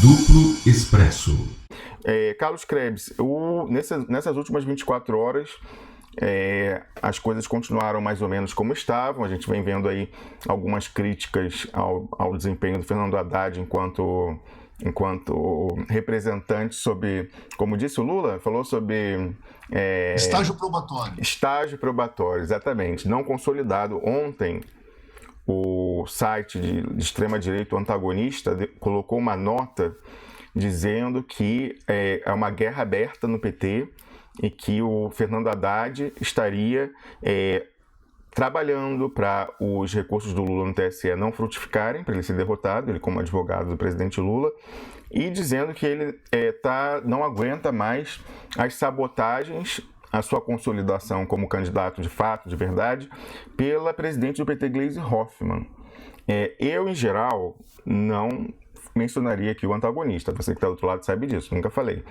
Duplo Expresso. Carlos Krebs, nessas últimas 24 horas, as coisas continuaram mais ou menos como estavam. A gente vem vendo aí algumas críticas ao desempenho do Fernando Haddad enquanto representante sobre, como disse o Lula, falou sobre... estágio probatório. Estágio probatório, exatamente. Não consolidado. Ontem, o site de extrema-direita, o Antagonista, colocou uma nota dizendo que é uma guerra aberta no PT e que o Fernando Haddad estaria trabalhando para os recursos do Lula no TSE não frutificarem, para ele ser derrotado, ele como advogado do presidente Lula, e dizendo que ele não aguenta mais as sabotagens à sua consolidação como candidato de fato, de verdade, pela presidente do PT, Gleisi Hoffmann. Eu, em geral, não mencionaria aqui o Antagonista, você que está do outro lado sabe disso, nunca falei.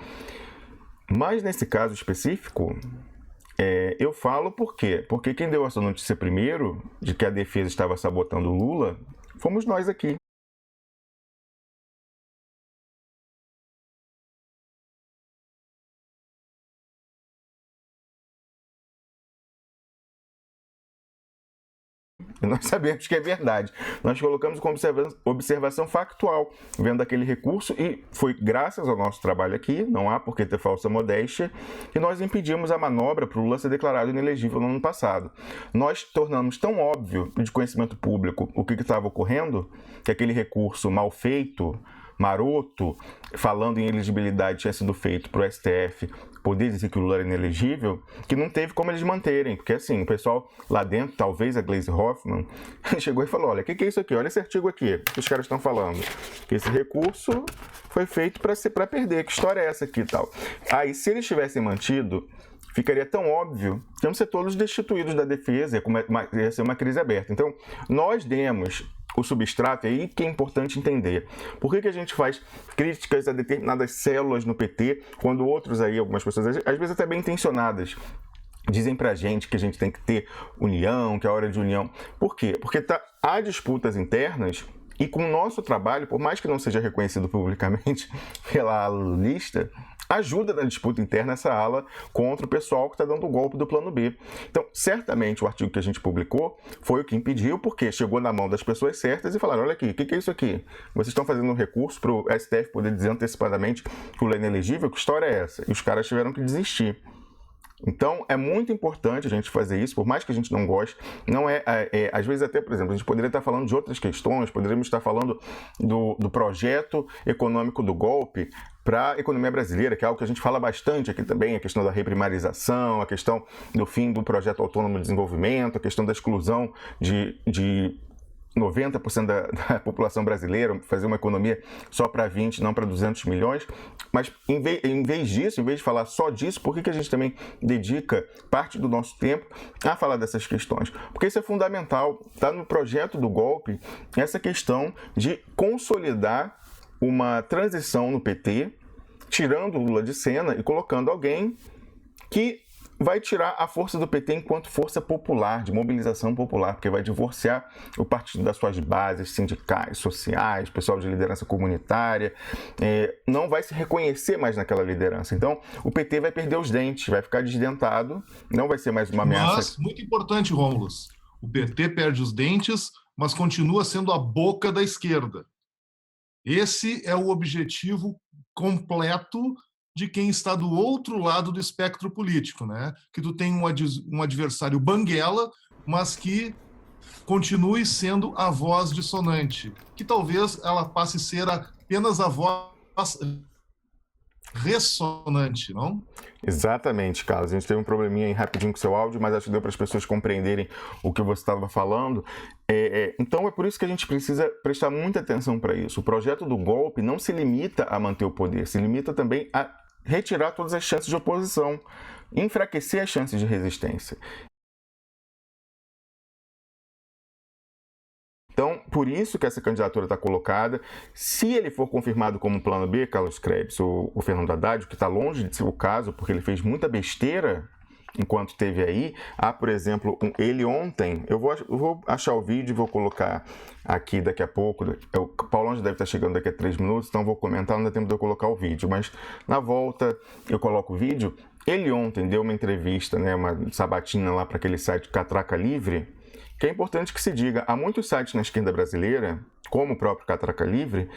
Mas nesse caso específico, eu falo por quê? Porque quem deu essa notícia primeiro, de que a defesa estava sabotando o Lula, fomos nós aqui. E nós sabemos que é verdade. Nós colocamos como observação factual, vendo aquele recurso, e foi graças ao nosso trabalho aqui, não há por que ter falsa modéstia, que nós impedimos a manobra para o Lula ser declarado inelegível no ano passado. Nós tornamos tão óbvio de conhecimento público o que estava ocorrendo, que aquele recurso mal feito, maroto, falando em elegibilidade, tinha sido feito para o STF poder dizer que o Lula era inelegível, que não teve como eles manterem, porque assim, o pessoal lá dentro, talvez a Gleisi Hoffmann, chegou e falou, olha, o que é isso aqui? Olha esse artigo aqui, que os caras estão falando, que esse recurso foi feito para perder, que história é essa aqui e tal. Aí, se eles tivessem mantido, ficaria tão óbvio que iam ser todos destituídos da defesa, ia ser uma crise aberta. Então, nós demos o substrato, aí que é importante entender. Por que a gente faz críticas a determinadas células no PT, quando outros aí, algumas pessoas, às vezes até bem intencionadas, dizem pra gente que a gente tem que ter união, que é hora de união. Por quê? Porque há disputas internas e com o nosso trabalho, por mais que não seja reconhecido publicamente pela ala lulista, ajuda na disputa interna essa ala contra o pessoal que está dando o golpe do plano B. Então, certamente o artigo que a gente publicou foi o que impediu, porque chegou na mão das pessoas certas e falaram, olha aqui, o que é isso aqui? Vocês estão fazendo um recurso para o STF poder dizer antecipadamente que o Lula é inelegível? Que história é essa? E os caras tiveram que desistir. Então, é muito importante a gente fazer isso, por mais que a gente não goste. Não às vezes até, por exemplo, a gente poderia estar falando de outras questões, poderíamos estar falando do projeto econômico do golpe para a economia brasileira, que é algo que a gente fala bastante aqui também, a questão da reprimarização, a questão do fim do projeto autônomo de desenvolvimento, a questão da exclusão de 90% da população brasileira, fazer uma economia só para 20, não para 200 milhões. Mas, em vez disso, em vez de falar só disso, por que a gente também dedica parte do nosso tempo a falar dessas questões? Porque isso é fundamental. Está no projeto do golpe essa questão de consolidar uma transição no PT, tirando o Lula de cena e colocando alguém que vai tirar a força do PT enquanto força popular, de mobilização popular, porque vai divorciar o partido das suas bases sindicais, sociais, pessoal de liderança comunitária, não vai se reconhecer mais naquela liderança. Então, o PT vai perder os dentes, vai ficar desdentado, não vai ser mais uma ameaça. Mas, muito importante, Rômulus, o PT perde os dentes, mas continua sendo a boca da esquerda. Esse é o objetivo completo de quem está do outro lado do espectro político, né? Que tu tem um adversário banguela, mas que continue sendo a voz dissonante, que talvez ela passe a ser apenas a voz ressonante, não? Exatamente, Carlos. A gente teve um probleminha aí rapidinho com o seu áudio, mas acho que deu para as pessoas compreenderem o que você estava falando. Então é por isso que a gente precisa prestar muita atenção para isso. O projeto do golpe não se limita a manter o poder, se limita também a retirar todas as chances de oposição, enfraquecer as chances de resistência. Então, por isso que essa candidatura está colocada. Se ele for confirmado como plano B, Carlos Krebs, o Fernando Haddad, que está longe de ser o caso, porque ele fez muita besteira enquanto teve aí. Há, por exemplo, ele ontem, eu vou achar o vídeo e vou colocar aqui daqui a pouco. O Paulão já deve estar chegando daqui a 3 minutos, então vou comentar, não dá tempo de eu colocar o vídeo, mas na volta eu coloco o vídeo. Ele ontem deu uma entrevista, né, uma sabatina lá para aquele site Catraca Livre, que é importante que se diga, há muitos sites na esquerda brasileira, como o próprio Catraca Livre,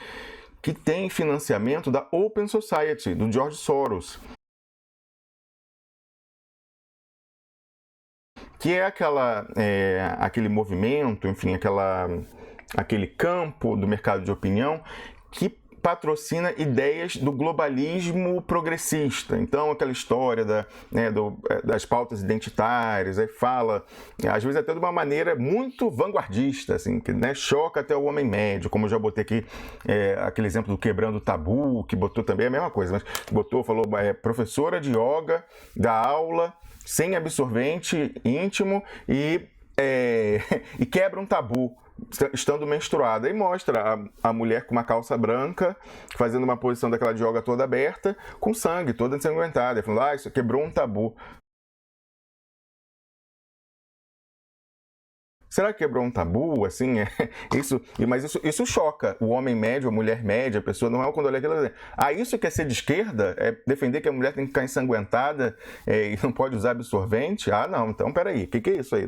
que tem financiamento da Open Society, do George Soros, que é aquele movimento, enfim, aquele campo do mercado de opinião que patrocina ideias do globalismo progressista. Então, aquela história das pautas identitárias, aí fala, às vezes até de uma maneira muito vanguardista, assim, que, né, choca até o homem médio, como eu já botei aqui aquele exemplo do Quebrando o Tabu, que botou também a mesma coisa, mas falou, professora de yoga, dá aula sem absorvente íntimo e quebra um tabu estando menstruada, e mostra a mulher com uma calça branca fazendo uma posição daquela de yoga toda aberta, com sangue, toda ensanguentada, falando, isso quebrou um tabu. Será que quebrou um tabu, assim? Mas isso choca o homem médio, a mulher média, a pessoa normal, quando olha aquilo. Isso quer ser de esquerda? É defender que a mulher tem que ficar ensanguentada e não pode usar absorvente? Não, então peraí, o que é isso aí?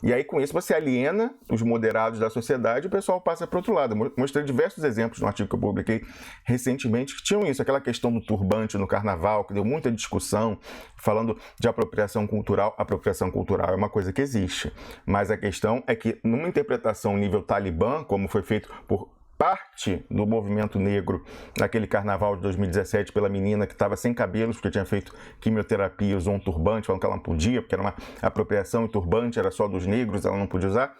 E aí com isso você aliena os moderados da sociedade e o pessoal passa para o outro lado. Mostrei diversos exemplos no artigo que eu publiquei recentemente que tinham isso, aquela questão do turbante no carnaval, que deu muita discussão, falando de apropriação cultural. Apropriação cultural é uma coisa que existe, mas a questão é que, numa interpretação nível talibã, como foi feito por parte do movimento negro naquele carnaval de 2017 pela menina que estava sem cabelos porque tinha feito quimioterapia e usou um turbante, falando que ela não podia, porque era uma apropriação e turbante era só dos negros, ela não podia usar.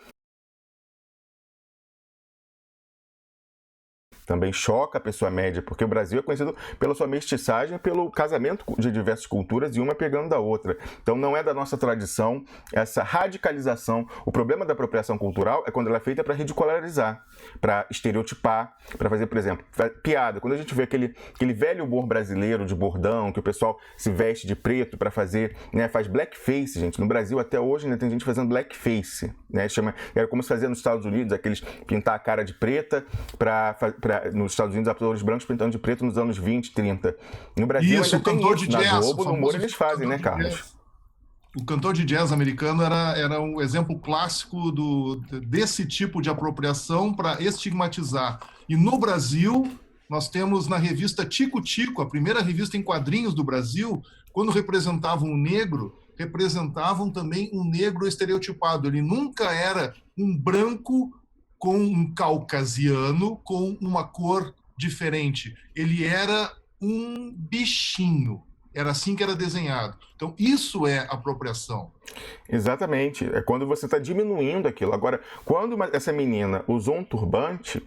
Também choca a pessoa média, porque o Brasil é conhecido pela sua mestiçagem, pelo casamento de diversas culturas e uma pegando da outra. Então não é da nossa tradição essa radicalização. O problema da apropriação cultural é quando ela é feita para ridicularizar, para estereotipar, para fazer, por exemplo, piada. Quando a gente vê aquele velho humor brasileiro de bordão, que o pessoal se veste de preto para fazer, né, faz blackface, gente. No Brasil até hoje ainda tem gente fazendo blackface, né? Era como se fazia nos Estados Unidos, aqueles pintar a cara de preta nos Estados Unidos, atores brancos pintando de preto nos anos 20, 30. No Brasil isso, ainda o cantor de jazz, na Globo, no humor eles fazem, né, Carlos? O cantor de jazz americano era um exemplo clássico desse tipo de apropriação para estigmatizar. E no Brasil, nós temos na revista Tico Tico, a primeira revista em quadrinhos do Brasil, quando representavam um negro, representavam também um negro estereotipado. Ele nunca era um branco com um caucasiano com uma cor diferente. Ele era um bichinho. Era assim que era desenhado. Então, isso é apropriação. Exatamente. É quando você está diminuindo aquilo. Agora, quando essa menina usou um turbante,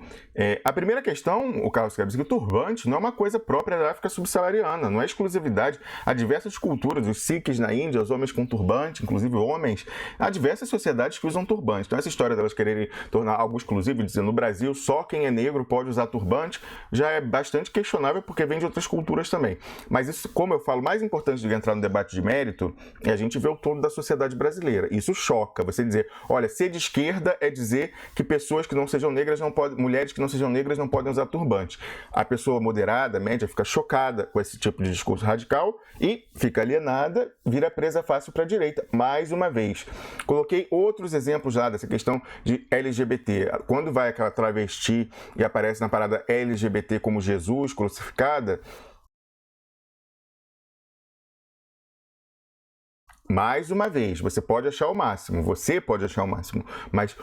a primeira questão, o Carlos quer dizer que o turbante não é uma coisa própria da África subsaariana, não é exclusividade. Há diversas culturas, os sikhs na Índia, os homens com turbante, inclusive homens, há diversas sociedades que usam turbante. Então, essa história delas quererem tornar algo exclusivo, dizendo no Brasil só quem é negro pode usar turbante, já é bastante questionável porque vem de outras culturas também. Mas isso, como eu falo, mais importante de entrar no debate de mérito é a gente ver o todo da sociedade brasileira. Isso choca. Você dizer, olha, ser de esquerda é dizer que pessoas que não sejam negras não podem, mulheres que não sejam negras não podem usar turbante. A pessoa moderada, média, fica chocada com esse tipo de discurso radical e fica alienada, vira presa fácil para a direita. Mais uma vez. Coloquei outros exemplos lá dessa questão de LGBT. Quando vai aquela travesti e aparece na parada LGBT como Jesus crucificada, mais uma vez, você pode achar o máximo, mas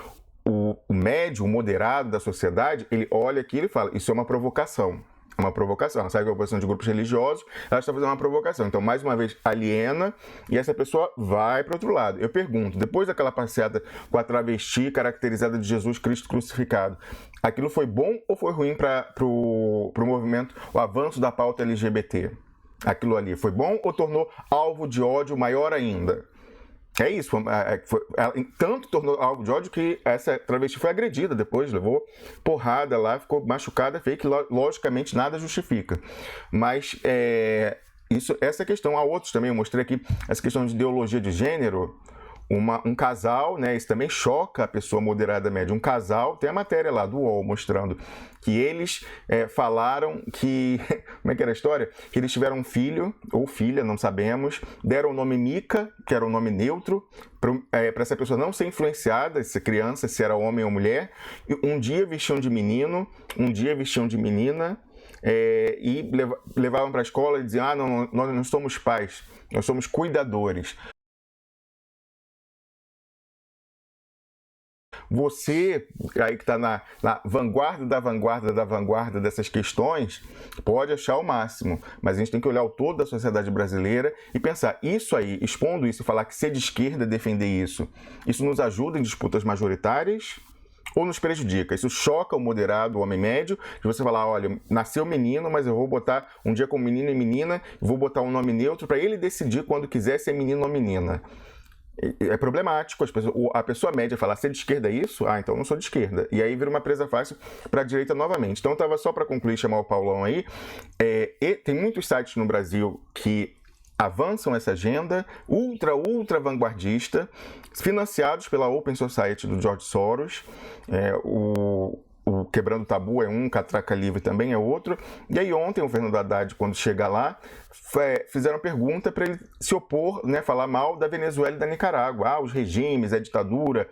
o médio, o moderado da sociedade, ele olha aqui e ele fala, isso é uma provocação. É uma provocação. Ela sabe que é a oposição de grupos religiosos, ela está fazendo uma provocação. Então, mais uma vez, aliena e essa pessoa vai para o outro lado. Eu pergunto, depois daquela passeada com a travesti caracterizada de Jesus Cristo crucificado, aquilo foi bom ou foi ruim para o movimento, o avanço da pauta LGBT? Aquilo ali foi bom ou tornou alvo de ódio maior ainda? É isso, ela tanto tornou alvo de ódio que essa travesti foi agredida depois, levou porrada lá, ficou machucada, feio que logicamente nada justifica. Mas essa questão. Há outros também, eu mostrei aqui essa questão de ideologia de gênero. Um casal, né? Isso também choca a pessoa moderada média. Um casal, tem a matéria lá do UOL mostrando que eles falaram que. Como é que era a história? Que eles tiveram um filho, ou filha, não sabemos, deram o nome Mica, que era um nome neutro, para essa pessoa não ser influenciada, essa criança, se era homem ou mulher. E um dia vestiam de menino, um dia vestiam de menina. E levavam para a escola e diziam: não, nós não somos pais, nós somos cuidadores. Você, aí que está na vanguarda da vanguarda da vanguarda dessas questões, pode achar o máximo, mas a gente tem que olhar o todo da sociedade brasileira e pensar, isso aí, expondo isso, falar que ser de esquerda é defender isso nos ajuda em disputas majoritárias ou nos prejudica? Isso choca o moderado, o homem médio, de você falar, olha, nasceu menino, mas eu vou botar um dia como menino e menina, vou botar um nome neutro para ele decidir quando quiser se é menino ou menina. É problemático, a pessoa média falar, ser de esquerda é isso? Então eu não sou de esquerda. E aí vira uma presa fácil para a direita novamente. Então estava só para concluir, chamar o Paulão aí. E tem muitos sites no Brasil que avançam essa agenda ultra vanguardista, financiados pela Open Society do George Soros. O Quebrando Tabu é um, Catraca Livre também é outro. E aí ontem o Fernando Haddad, quando chega lá, fizeram pergunta para ele se opor, né, falar mal da Venezuela e da Nicarágua. Os regimes, a ditadura,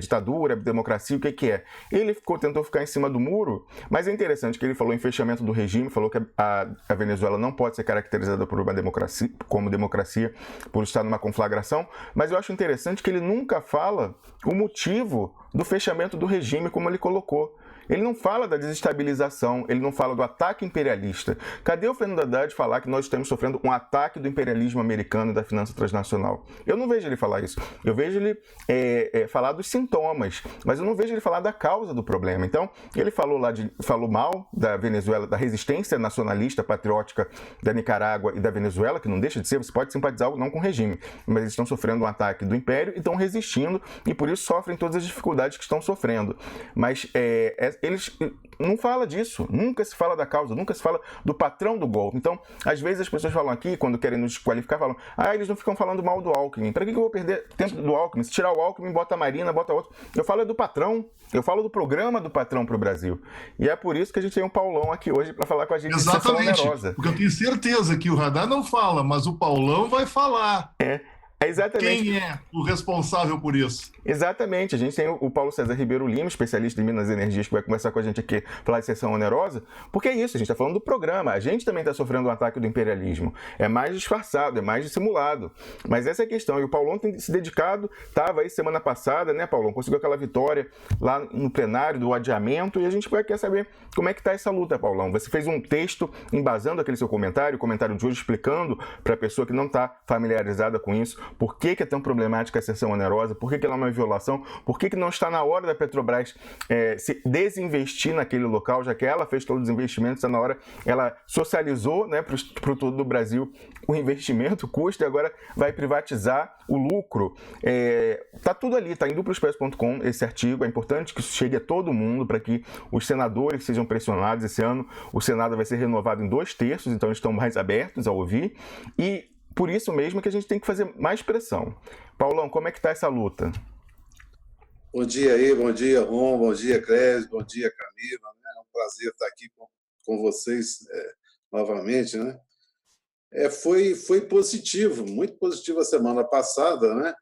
ditadura, democracia, o que é? Ele tentou ficar em cima do muro, mas é interessante que ele falou em fechamento do regime, falou que a Venezuela não pode ser caracterizada por uma democracia, como democracia, por estar numa conflagração, mas eu acho interessante que ele nunca fala o motivo do fechamento do regime, como ele colocou. Ele não fala da desestabilização, ele não fala do ataque imperialista. Cadê o Fernando Haddad falar que nós estamos sofrendo um ataque do imperialismo americano e da finança transnacional? Eu não vejo ele falar isso. Eu vejo ele falar dos sintomas, mas eu não vejo ele falar da causa do problema. Então, ele falou mal da Venezuela, da resistência nacionalista, patriótica da Nicarágua e da Venezuela, que não deixa de ser, você pode simpatizar ou não com o regime, mas eles estão sofrendo um ataque do império e estão resistindo, e por isso sofrem todas as dificuldades que estão sofrendo. Mas eles não falam disso, nunca se fala da causa, nunca se fala do patrão do golpe. Então, às vezes as pessoas falam aqui, quando querem nos desqualificar, falam, eles não ficam falando mal do Alckmin. Para que eu vou perder tempo do Alckmin? Se tirar o Alckmin, bota a Marina, bota outro. Eu falo do patrão, eu falo do programa do patrão para o Brasil. E é por isso que a gente tem um Paulão aqui hoje para falar com a gente. Exatamente, porque eu tenho certeza que o Haddad não fala, mas o Paulão vai falar. Exatamente. Quem é o responsável por isso? Exatamente. A gente tem o Paulo César Ribeiro Lima, especialista em Minas e Energias, que vai conversar com a gente aqui, falar de sessão onerosa, porque é isso, a gente está falando do programa. A gente também está sofrendo um ataque do imperialismo. É mais disfarçado, é mais dissimulado. Mas essa é a questão. E o Paulão tem se dedicado, estava aí semana passada, né, Paulão? Conseguiu aquela vitória lá no plenário do adiamento, e a gente quer saber como é que está essa luta, Paulão. Você fez um texto embasando aquele seu comentário, o comentário de hoje, explicando para a pessoa que não está familiarizada com isso, por que é tão problemática a sessão onerosa, por que ela é uma violação, por que não está na hora da Petrobras se desinvestir naquele local, já que ela fez todos os investimentos, está na hora, ela socializou, né, para o todo do Brasil o investimento, o custo, e agora vai privatizar o lucro. Tá tudo ali, tá em duploexpresso.com esse artigo, é importante que isso chegue a todo mundo para que os senadores sejam pressionados. Esse ano o Senado vai ser renovado em 2/3, então eles estão mais abertos a ouvir, e por isso mesmo que a gente tem que fazer mais pressão. Paulão, como é que está essa luta? Bom dia aí, bom dia, Ron, bom dia, Clésio, bom dia, Camila. Né? É um prazer estar aqui com vocês novamente. Né? Foi positivo, muito positivo a semana passada, né?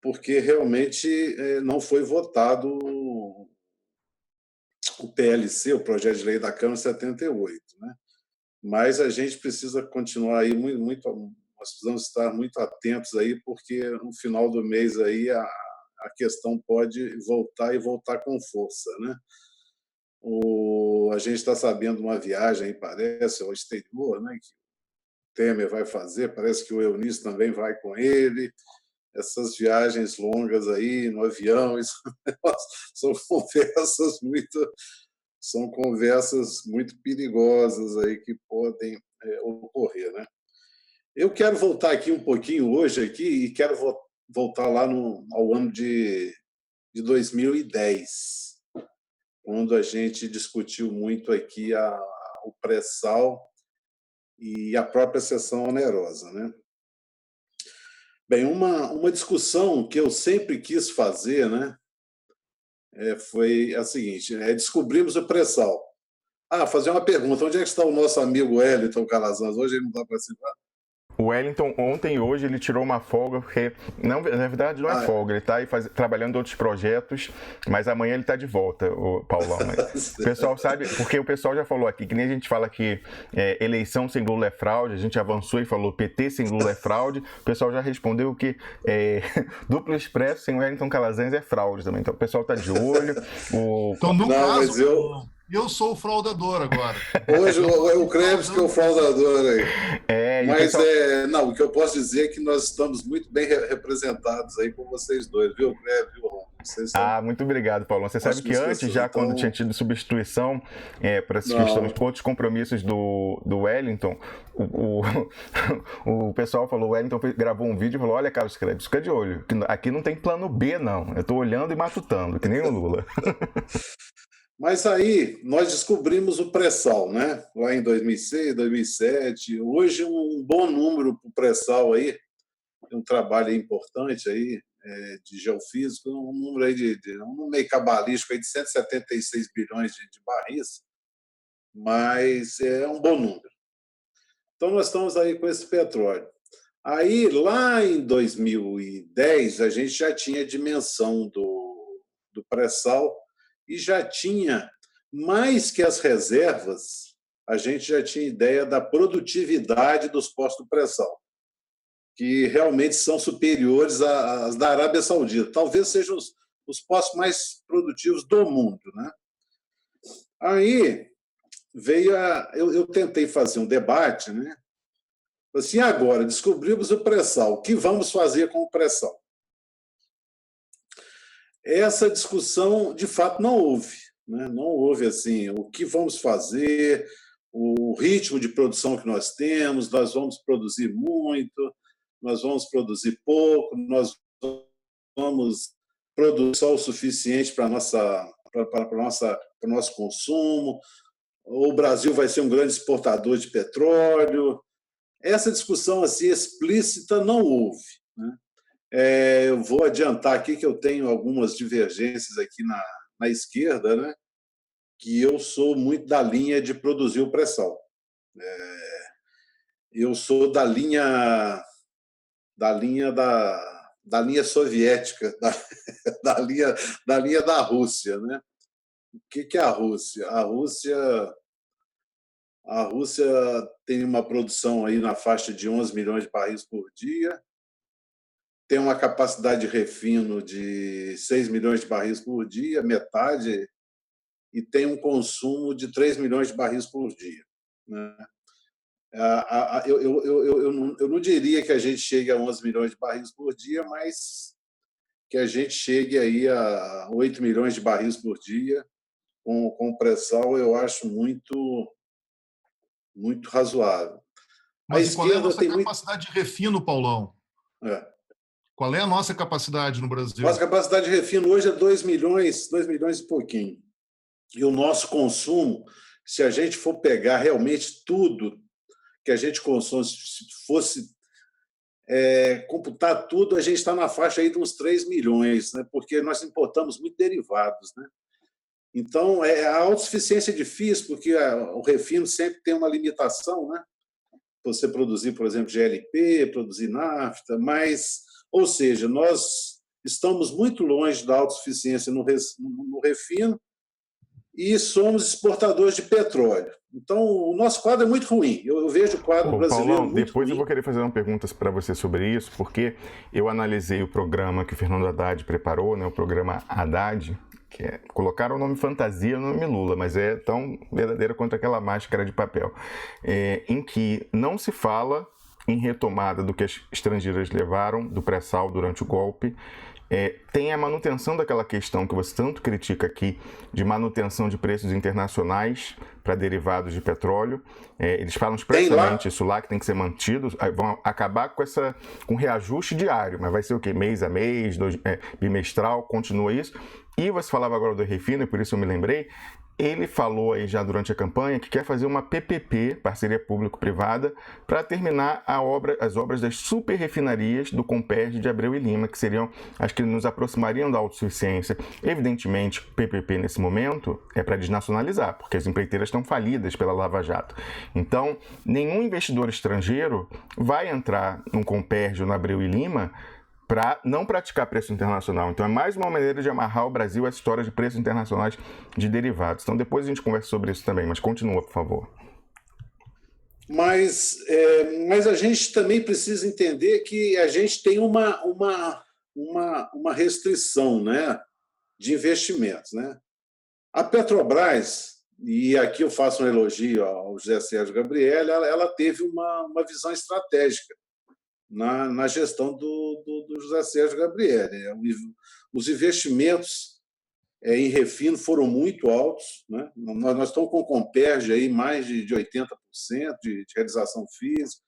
Porque realmente não foi votado o PLC, o Projeto de Lei da Câmara 78. Né? Mas a gente precisa continuar aí muito, nós precisamos estar muito atentos aí, porque no final do mês aí a questão pode voltar com força, né? A gente está sabendo uma viagem, parece, ao exterior, né? Que o Temer vai fazer, parece que o Eunice também vai com ele. Essas viagens longas aí no avião, são conversas muito perigosas aí que podem ocorrer, né? Eu quero voltar aqui um pouquinho hoje aqui e quero voltar lá ao ano de 2010, quando a gente discutiu muito aqui o pré-sal e a própria cessão onerosa, né? Bem, uma discussão que eu sempre quis fazer, né, foi a seguinte: descobrimos o pré-sal. Fazer uma pergunta: onde é que está o nosso amigo Wellington Calazans? Hoje ele não está participando. O Wellington, ontem e hoje, ele tirou uma folga, porque, não, na verdade, não é folga, ele está aí trabalhando em outros projetos, mas amanhã ele está de volta, o Paulão. Mas o pessoal sabe, porque o pessoal já falou aqui, que nem a gente fala que eleição sem Lula é fraude, a gente avançou e falou PT sem Lula é fraude, o pessoal já respondeu que duplo expresso sem Wellington Calazans é fraude também, então o pessoal está de olho. Então, no caso... Eu sou o fraudador agora. Hoje o Krebs que é o fraudador aí. Mas pessoal... o que eu posso dizer é que nós estamos muito bem representados aí com vocês dois, viu, Krebs, viu, Ron? Muito obrigado, Paulo. Você sabe que antes, já quando tinha tido substituição para essas questões, outros compromissos do Wellington, o pessoal falou, o Wellington gravou um vídeo e falou: olha, Carlos Krebs, fica de olho, aqui não tem plano B, não. Eu estou olhando e matutando, que nem o Lula. Mas aí nós descobrimos o pré-sal, né? Lá em 2006, 2007. Hoje um bom número para o pré-sal aí, um trabalho importante aí de geofísico, um número aí um número meio cabalístico aí de 176 bilhões de barris, mas é um bom número. Então nós estamos aí com esse petróleo. Aí lá em 2010 a gente já tinha a dimensão do pré-sal e já tinha, mais que as reservas, a gente já tinha ideia da produtividade dos postos do pré-sal, que realmente são superiores às da Arábia Saudita. Talvez sejam os postos mais produtivos do mundo, né? Aí eu tentei fazer um debate, né? Assim, agora descobrimos o pré-sal, o que vamos fazer com o pré-sal? Essa discussão, de fato, não houve. Né? Não houve assim, o que vamos fazer, o ritmo de produção que nós temos, nós vamos produzir muito, nós vamos produzir pouco, nós vamos produzir só o suficiente para o nosso consumo, o Brasil vai ser um grande exportador de petróleo. Essa discussão assim, explícita não houve. Né? Eu vou adiantar aqui que eu tenho algumas divergências aqui na esquerda, né? Que eu sou muito da linha de produzir o pré-sal. Eu sou da linha soviética, da linha da Rússia, né? O que é a Rússia? A Rússia tem uma produção aí na faixa de 11 milhões de barris por dia, tem uma capacidade de refino de 6 milhões de barris por dia, metade, e tem um consumo de 3 milhões de barris por dia. Né? Eu não diria que a gente chegue a 11 milhões de barris por dia, mas que a gente chegue aí a 8 milhões de barris por dia com pré-sal, eu acho muito razoável. Mas qual é a nossa capacidade de refino, Paulão? Qual é a nossa capacidade no Brasil? Nossa capacidade de refino hoje é 2 milhões e pouquinho. E o nosso consumo, se a gente for pegar realmente tudo que a gente consome, se fosse computar tudo, a gente está na faixa aí de uns 3 milhões, né? Porque nós importamos muito derivados. Né? Então, a autossuficiência é difícil, porque o refino sempre tem uma limitação, né? Você produzir, por exemplo, GLP, produzir nafta, mas, ou seja, nós estamos muito longe da autossuficiência no refino e somos exportadores de petróleo. Então, o nosso quadro é muito ruim. Eu vejo o quadro brasileiro Paulão, muito depois ruim. Eu vou querer fazer uma pergunta para você sobre isso, porque eu analisei o programa que o Fernando Haddad preparou, né, o programa Haddad, que colocaram o nome fantasia e o nome Lula, mas é tão verdadeiro quanto aquela máscara de papel, em que não se fala em retomada do que as estrangeiras levaram do pré-sal durante o golpe. Tem a manutenção daquela questão que você tanto critica aqui, de manutenção de preços internacionais para derivados de petróleo. Eles falam expressamente isso lá, que tem que ser mantido. Vão acabar com reajuste diário, mas vai ser o quê? Mês a mês, bimestral, continua isso. E você falava agora do refino, e por isso eu me lembrei, ele falou aí já durante a campanha que quer fazer uma PPP, parceria público-privada, para terminar as obras das super-refinarias do Comperj de Abreu e Lima, que seriam as que nos aproximariam da autossuficiência. Evidentemente, PPP nesse momento é para desnacionalizar, porque as empreiteiras estão falidas pela Lava Jato. Então, nenhum investidor estrangeiro vai entrar no Comperj ou no Abreu e Lima para não praticar preço internacional. Então, é mais uma maneira de amarrar o Brasil a essa história de preços internacionais de derivados. Então, depois a gente conversa sobre isso também, mas continua, por favor. Mas a gente também precisa entender que a gente tem uma restrição, né, de investimentos, né? A Petrobras, e aqui eu faço um elogio ao José Sérgio Gabrielli, ela teve uma visão estratégica na gestão do José Sérgio Gabrielli. Os investimentos em refino foram muito altos, né? Nós estamos com o Comperj aí mais de 80% de realização física.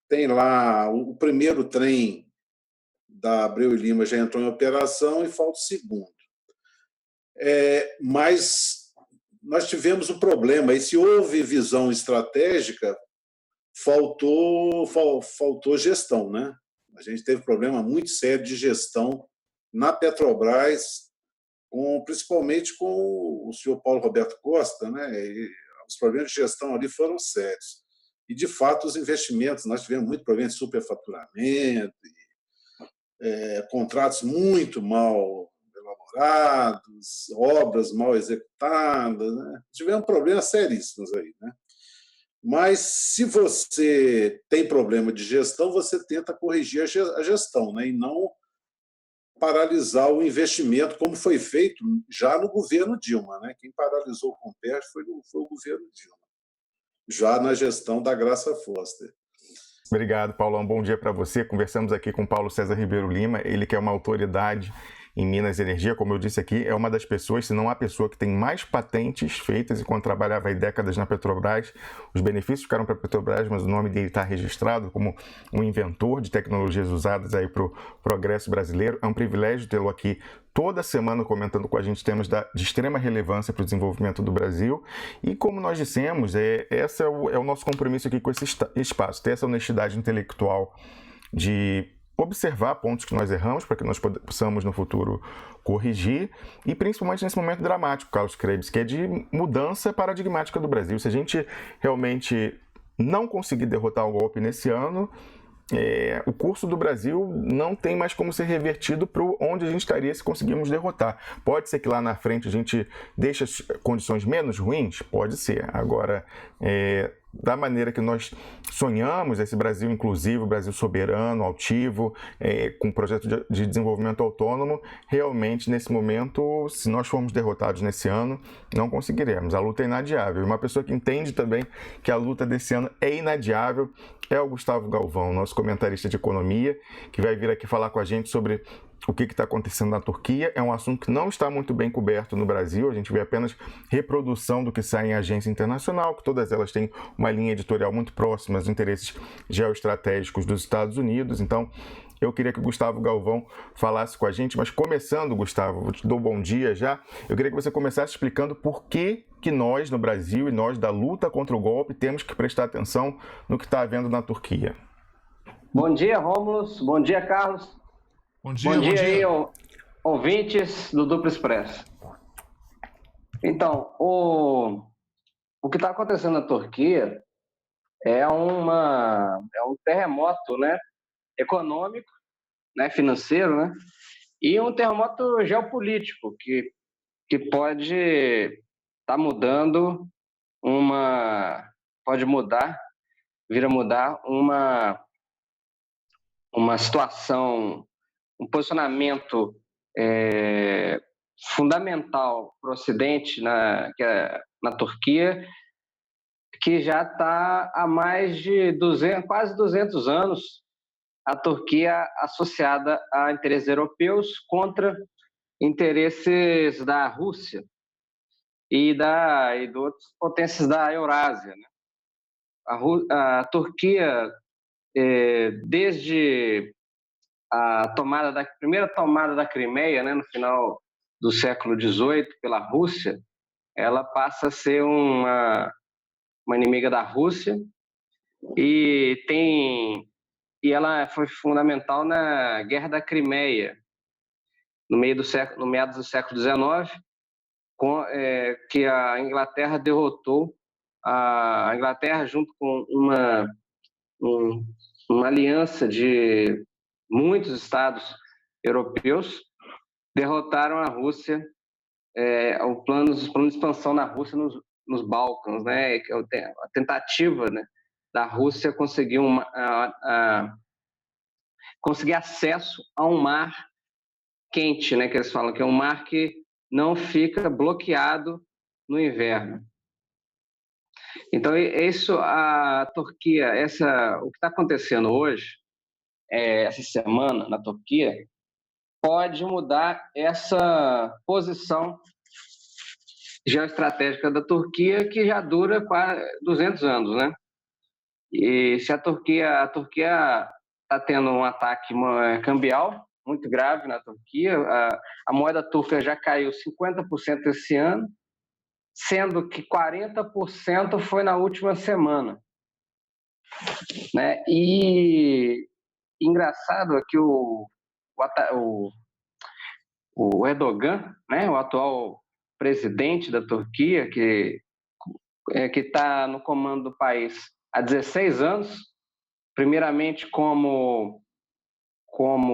Tem lá o primeiro trem da Abreu e Lima já entrou em operação e falta o segundo. Mas nós tivemos um problema, e se houve visão estratégica, faltou gestão, né? A gente teve problema muito sério de gestão na Petrobras, principalmente com o senhor Paulo Roberto Costa, né? E os problemas de gestão ali foram sérios. E, de fato, os investimentos, nós tivemos muito problema de superfaturamento, contratos muito mal elaborados, obras mal executadas, né? Tivemos problemas seríssimos aí, né? Mas, se você tem problema de gestão, você tenta corrigir a gestão, né? E não paralisar o investimento, como foi feito já no governo Dilma, né? Quem paralisou o Comperj foi o governo Dilma, já na gestão da Graça Foster. Obrigado, Paulão. Bom dia para você. Conversamos aqui com Paulo César Ribeiro Lima, ele que é uma autoridade em Minas Energia, como eu disse aqui, é uma das pessoas, se não a pessoa que tem mais patentes feitas, e quando trabalhava aí décadas na Petrobras, os benefícios ficaram para a Petrobras, mas o nome dele está registrado como um inventor de tecnologias usadas aí para o progresso brasileiro. É um privilégio tê-lo aqui toda semana comentando com a gente temas de extrema relevância para o desenvolvimento do Brasil. E como nós dissemos, esse é o nosso compromisso aqui com esse espaço, ter essa honestidade intelectual de observar pontos que nós erramos para que nós possamos no futuro corrigir, e principalmente nesse momento dramático, Carlos Krebs, que é de mudança paradigmática do Brasil. Se a gente realmente não conseguir derrotar o golpe nesse ano, o curso do Brasil não tem mais como ser revertido para onde a gente estaria se conseguirmos derrotar. Pode ser que lá na frente a gente deixe as condições menos ruins? Pode ser. Agora, da maneira que nós sonhamos, esse Brasil inclusivo, Brasil soberano, altivo, com projeto de desenvolvimento autônomo, realmente, nesse momento, se nós formos derrotados nesse ano, não conseguiremos. A luta é inadiável. Uma pessoa que entende também que a luta desse ano é inadiável é o Gustavo Galvão, nosso comentarista de economia, que vai vir aqui falar com a gente sobre o que está acontecendo na Turquia. É um assunto que não está muito bem coberto no Brasil, a gente vê apenas reprodução do que sai em agência internacional, que todas elas têm uma linha editorial muito próxima aos interesses geoestratégicos dos Estados Unidos. Então, eu queria que o Gustavo Galvão falasse com a gente, mas começando, Gustavo, eu te dou bom dia já, eu queria que você começasse explicando por que nós, no Brasil, e nós da luta contra o golpe, temos que prestar atenção no que está havendo na Turquia. Bom dia, Rômulus. Bom dia, Carlos. Bom dia, bom dia. Aí, ouvintes do Duplo Expresso. Então, o que está acontecendo na Turquia é um terremoto, né, econômico, né, financeiro, né, e um terremoto geopolítico que pode estar mudando vir a mudar uma situação, um posicionamento fundamental para o Ocidente, na Turquia, que já está há mais de quase 200 anos, a Turquia associada a interesses europeus contra interesses da Rússia e de outras potências da Eurásia, né? A Turquia, desde a primeira tomada da Crimeia, né, no final do século XVIII, pela Rússia, ela passa a ser uma inimiga da Rússia e ela foi fundamental na Guerra da Crimeia, no meados do século XIX, que a Inglaterra derrotou a Inglaterra junto com uma aliança de muitos estados europeus, derrotaram a Rússia, o plano de expansão na Rússia nos Balcãs, né? A tentativa, né, da Rússia conseguir conseguir acesso a um mar quente, né, que eles falam que é um mar que não fica bloqueado no inverno. Então, isso, a Turquia, o que está acontecendo hoje, essa semana na Turquia, pode mudar essa posição geoestratégica da Turquia, que já dura quase 200 anos, né? E se a Turquia está tendo um ataque cambial muito grave na Turquia, a moeda turca já caiu 50% esse ano, sendo que 40% foi na última semana, né? E engraçado é que o Erdogan, né, o atual presidente da Turquia, que está no comando do país há 16 anos, primeiramente como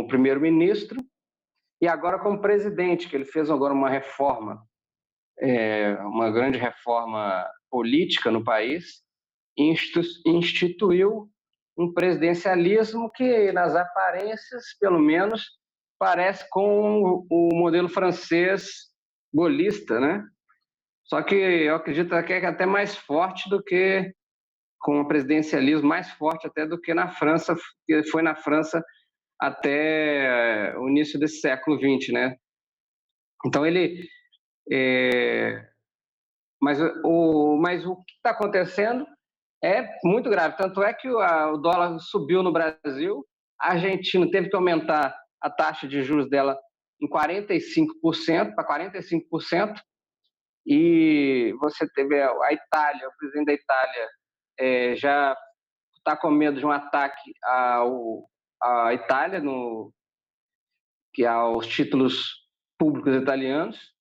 primeiro-ministro e agora como presidente, que ele fez agora uma reforma, uma grande reforma política no país, e instituiu um presidencialismo que, nas aparências, pelo menos, parece com o modelo francês gaullista, né? Só que eu acredito que é até mais forte do que, com o presidencialismo mais forte até do que na França, que foi na França até o início desse século XX, né? Então mas o que está acontecendo é muito grave. Tanto é que o dólar subiu no Brasil, a Argentina teve que aumentar a taxa de juros dela em 45%, para 45%, e você teve a Itália, o presidente da Itália já está com medo de um ataque à Itália, que aos títulos públicos italianos,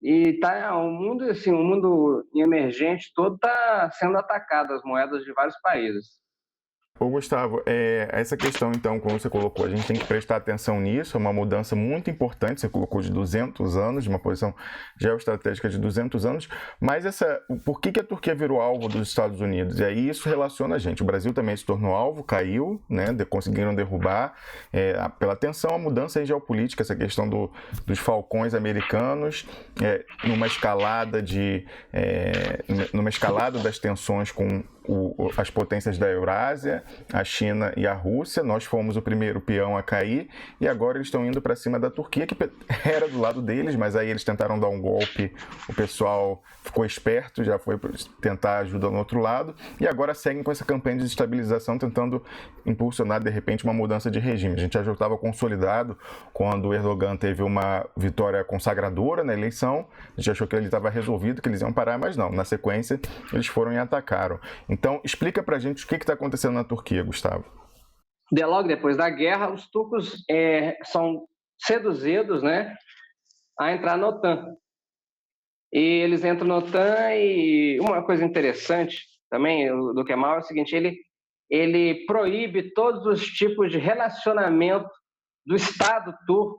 e o mundo emergente todo está sendo atacado, as moedas de vários países. Ô Gustavo, essa questão então, como você colocou, a gente tem que prestar atenção nisso, é uma mudança muito importante, você colocou de 200 anos, de uma posição geoestratégica de 200 anos, mas por que a Turquia virou alvo dos Estados Unidos? E aí isso relaciona a gente, o Brasil também se tornou alvo, caiu, né, conseguiram derrubar, pela tensão, a mudança em geopolítica, essa questão dos falcões americanos, numa escalada das tensões com as potências da Eurásia, a China e a Rússia. Nós fomos o primeiro peão a cair e agora eles estão indo para cima da Turquia, que era do lado deles, mas aí eles tentaram dar um golpe, o pessoal ficou esperto, já foi tentar ajuda no outro lado e agora seguem com essa campanha de desestabilização, tentando impulsionar de repente uma mudança de regime. A gente já estava consolidado quando o Erdogan teve uma vitória consagradora na eleição, a gente achou que ele estava resolvido, que eles iam parar, mas não, na sequência eles foram e atacaram. Então, explica pra gente o que está acontecendo na Turquia, Gustavo. Logo depois da guerra, os turcos são seduzidos, né, a entrar na OTAN. E eles entram na OTAN e uma coisa interessante também do Kemal é o seguinte, ele proíbe todos os tipos de relacionamento do Estado turco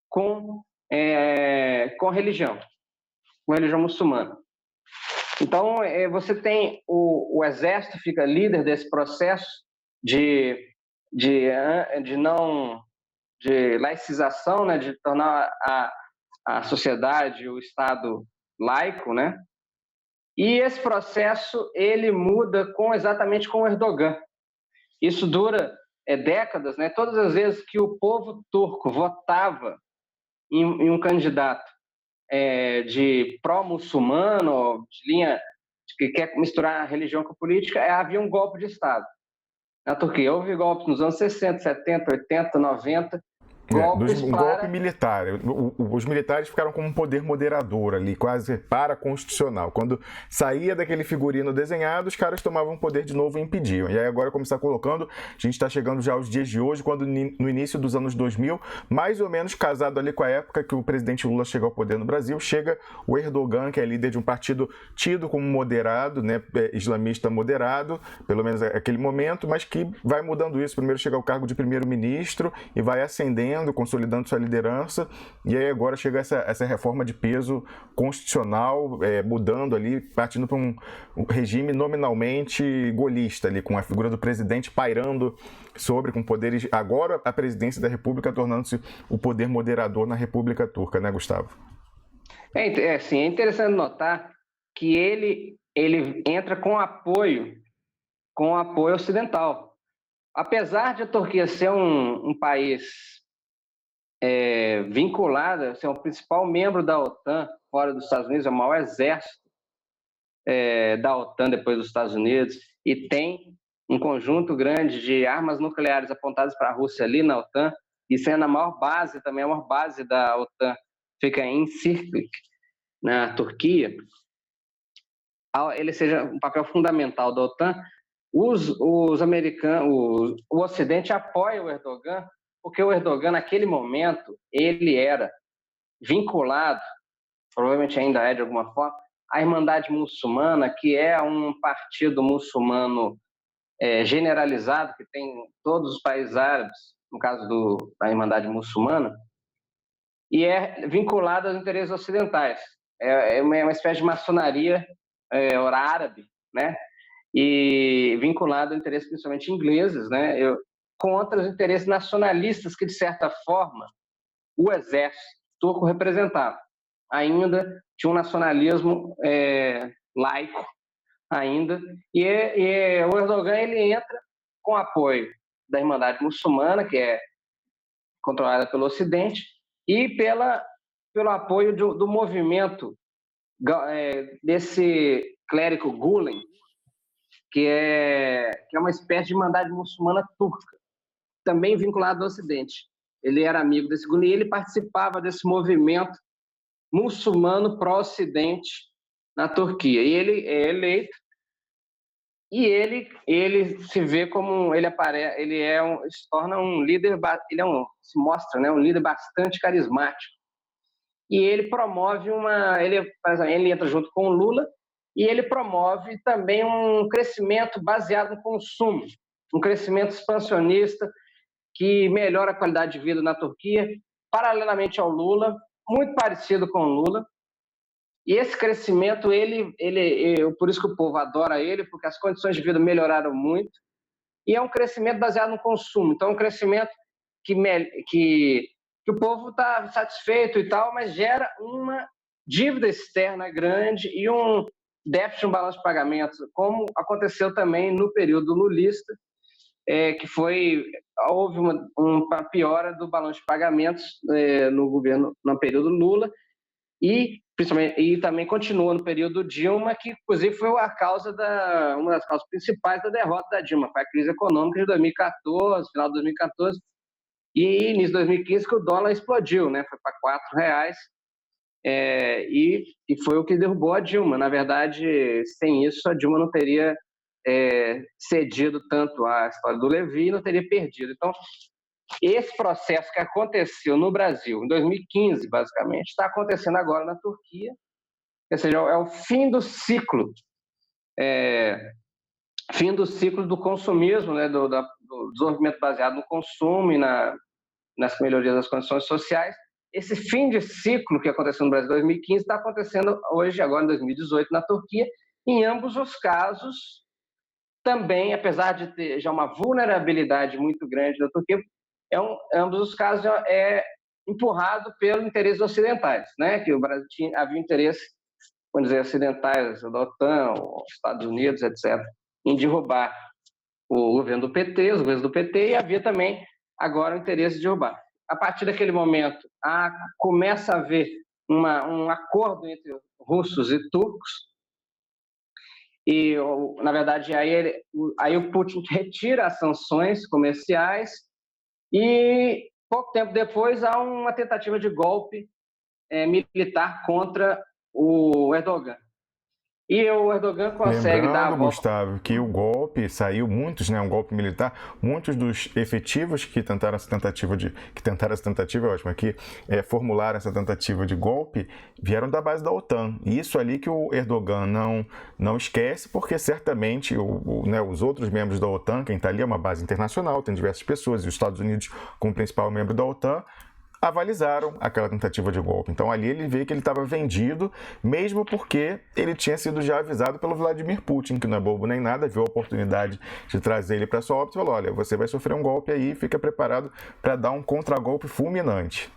com religião muçulmana. Então, você tem o exército fica líder desse processo de laicização, né, de tornar a sociedade, o Estado laico, né? E esse processo ele muda exatamente com o Erdogan. Isso dura décadas, né? Todas as vezes que o povo turco votava em um candidato de pró-muçulmano, de linha que quer misturar a religião com a política, havia um golpe de Estado. Na Turquia houve golpes nos anos 60, 70, 80, 90, golpes Um golpe militar. Os militares ficaram como um poder moderador ali, quase paraconstitucional. Quando saía daquele figurino desenhado, os caras tomavam o poder de novo e impediam. E aí agora, como você está colocando, a gente está chegando já aos dias de hoje, quando no início dos anos 2000, mais ou menos casado ali com a época que o presidente Lula chega ao poder no Brasil, chega o Erdogan, que é líder de um partido tido como moderado, né, islamista moderado, pelo menos naquele momento, mas que vai mudando isso. Primeiro chega ao cargo de primeiro-ministro e vai ascendendo, consolidando sua liderança, e aí agora chega essa reforma de peso constitucional, mudando ali, partindo para um regime nominalmente golista ali, com a figura do presidente pairando com poderes, agora a presidência da República tornando-se o poder moderador na República Turca, né, Gustavo? É interessante notar que ele entra com apoio ocidental. Apesar de a Turquia ser um país vinculado, ser o principal membro da OTAN, fora dos Estados Unidos, é o maior exército da OTAN depois dos Estados Unidos, e tem um conjunto grande de armas nucleares apontadas para a Rússia ali na OTAN, e sendo a maior base também, a maior base da OTAN fica em Sirklik, na Turquia, ele seja um papel fundamental da OTAN. Os americanos, o Ocidente apoia o Erdogan, porque o Erdogan, naquele momento, ele era vinculado, provavelmente ainda é de alguma forma, à Irmandade Muçulmana, que é um partido muçulmano generalizado, que tem todos os países árabes, no caso da Irmandade Muçulmana, e é vinculado aos interesses ocidentais. É uma espécie de maçonaria árabe, né? E vinculado a interesses principalmente ingleses, né? Contra os interesses nacionalistas que, de certa forma, o exército turco representava. Ainda tinha um nacionalismo laico, ainda, e o Erdogan ele entra com apoio da Irmandade Muçulmana, que é controlada pelo Ocidente, e pelo apoio do movimento desse clérigo Gulen, que é uma espécie de Irmandade Muçulmana turca, também vinculado ao Ocidente. Ele era amigo desse Gulen e ele participava desse movimento muçulmano pró-Ocidente na Turquia. E ele é eleito e ele se vê como ele se torna um líder, se mostra, né, um líder bastante carismático. E ele promove ele entra junto com o Lula e ele promove também um crescimento baseado no consumo, um crescimento expansionista que melhora a qualidade de vida na Turquia, paralelamente ao Lula, muito parecido com o Lula. E esse crescimento, por isso que o povo adora ele, porque as condições de vida melhoraram muito, e é um crescimento baseado no consumo. Então, é um crescimento que o povo está satisfeito e tal, mas gera uma dívida externa grande e um déficit no balanço de pagamentos, como aconteceu também no período lulista, houve uma piora do balanço de pagamentos no governo, no período Lula, e também continua no período Dilma, que inclusive foi uma das causas principais da derrota da Dilma, foi a crise econômica de 2014, final de 2014, e início de 2015, que o dólar explodiu, né? Foi para R$4, e foi o que derrubou a Dilma. Na verdade, sem isso, a Dilma não teria cedido tanto à história do Levi, não teria perdido. Então, esse processo que aconteceu no Brasil, em 2015, basicamente, está acontecendo agora na Turquia, ou seja, é o fim do ciclo do consumismo, né, do desenvolvimento baseado no consumo e nas melhorias das condições sociais. Esse fim de ciclo que aconteceu no Brasil em 2015 está acontecendo hoje, agora em 2018, na Turquia. Em ambos os casos, também, apesar de ter já uma vulnerabilidade muito grande da Turquia, ambos os casos é empurrado pelos interesses ocidentais, né? Que o Brasil havia interesse, vamos dizer, ocidentais, da OTAN, os Estados Unidos, etc., em derrubar o governo do PT, os governos do PT, e havia também agora o interesse de derrubar. A partir daquele momento, começa a haver um acordo entre russos e turcos, e, na verdade, aí o Putin retira as sanções comerciais e pouco tempo depois, há uma tentativa de golpe militar contra o Erdogan. E o Erdogan consegue dar a Lembrando, volta. Gustavo, que o golpe saiu muitos, né, um golpe militar, muitos dos efetivos que tentaram essa tentativa é ótimo aqui, formularam essa tentativa de golpe, vieram da base da OTAN. E isso ali que o Erdogan não esquece, porque certamente os outros membros da OTAN, quem está ali é uma base internacional, tem diversas pessoas, e os Estados Unidos, como principal membro da OTAN, avalizaram aquela tentativa de golpe. Então ali ele vê que ele estava vendido, mesmo porque ele tinha sido já avisado pelo Vladimir Putin, que não é bobo nem nada, viu a oportunidade de trazer ele para sua órbita e falou: olha, você vai sofrer um golpe aí, fica preparado para dar um contragolpe fulminante.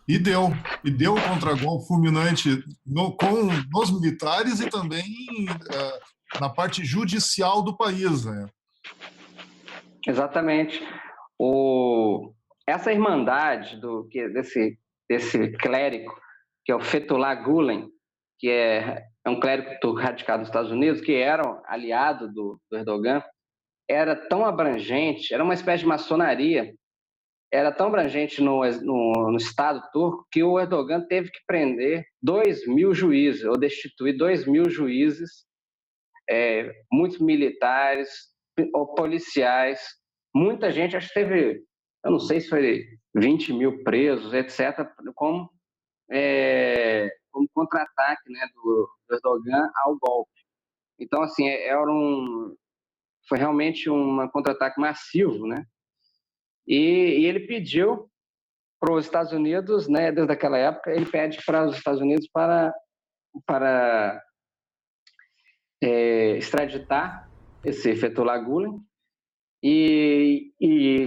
E deu um contragolpe fulminante com os militares e também na parte judicial do país, né? Exatamente. Essa irmandade desse clérigo, que é o Fethullah Gulen, que é um clérigo radicado nos Estados Unidos, que era aliado do Erdogan, era tão abrangente, era uma espécie de maçonaria, era tão abrangente no Estado turco que o Erdogan teve que prender 2.000 juízes, ou destituir 2.000 juízes, muitos militares, policiais, muita gente, acho que teve, eu não sei se foi 20.000 presos, etc., como contra-ataque, né, do Erdogan ao golpe. Então, assim, foi realmente um contra-ataque massivo, né? E ele pediu para os Estados Unidos, né, desde aquela época, ele pede para os Estados Unidos para extraditar esse Fethullah Gulen. E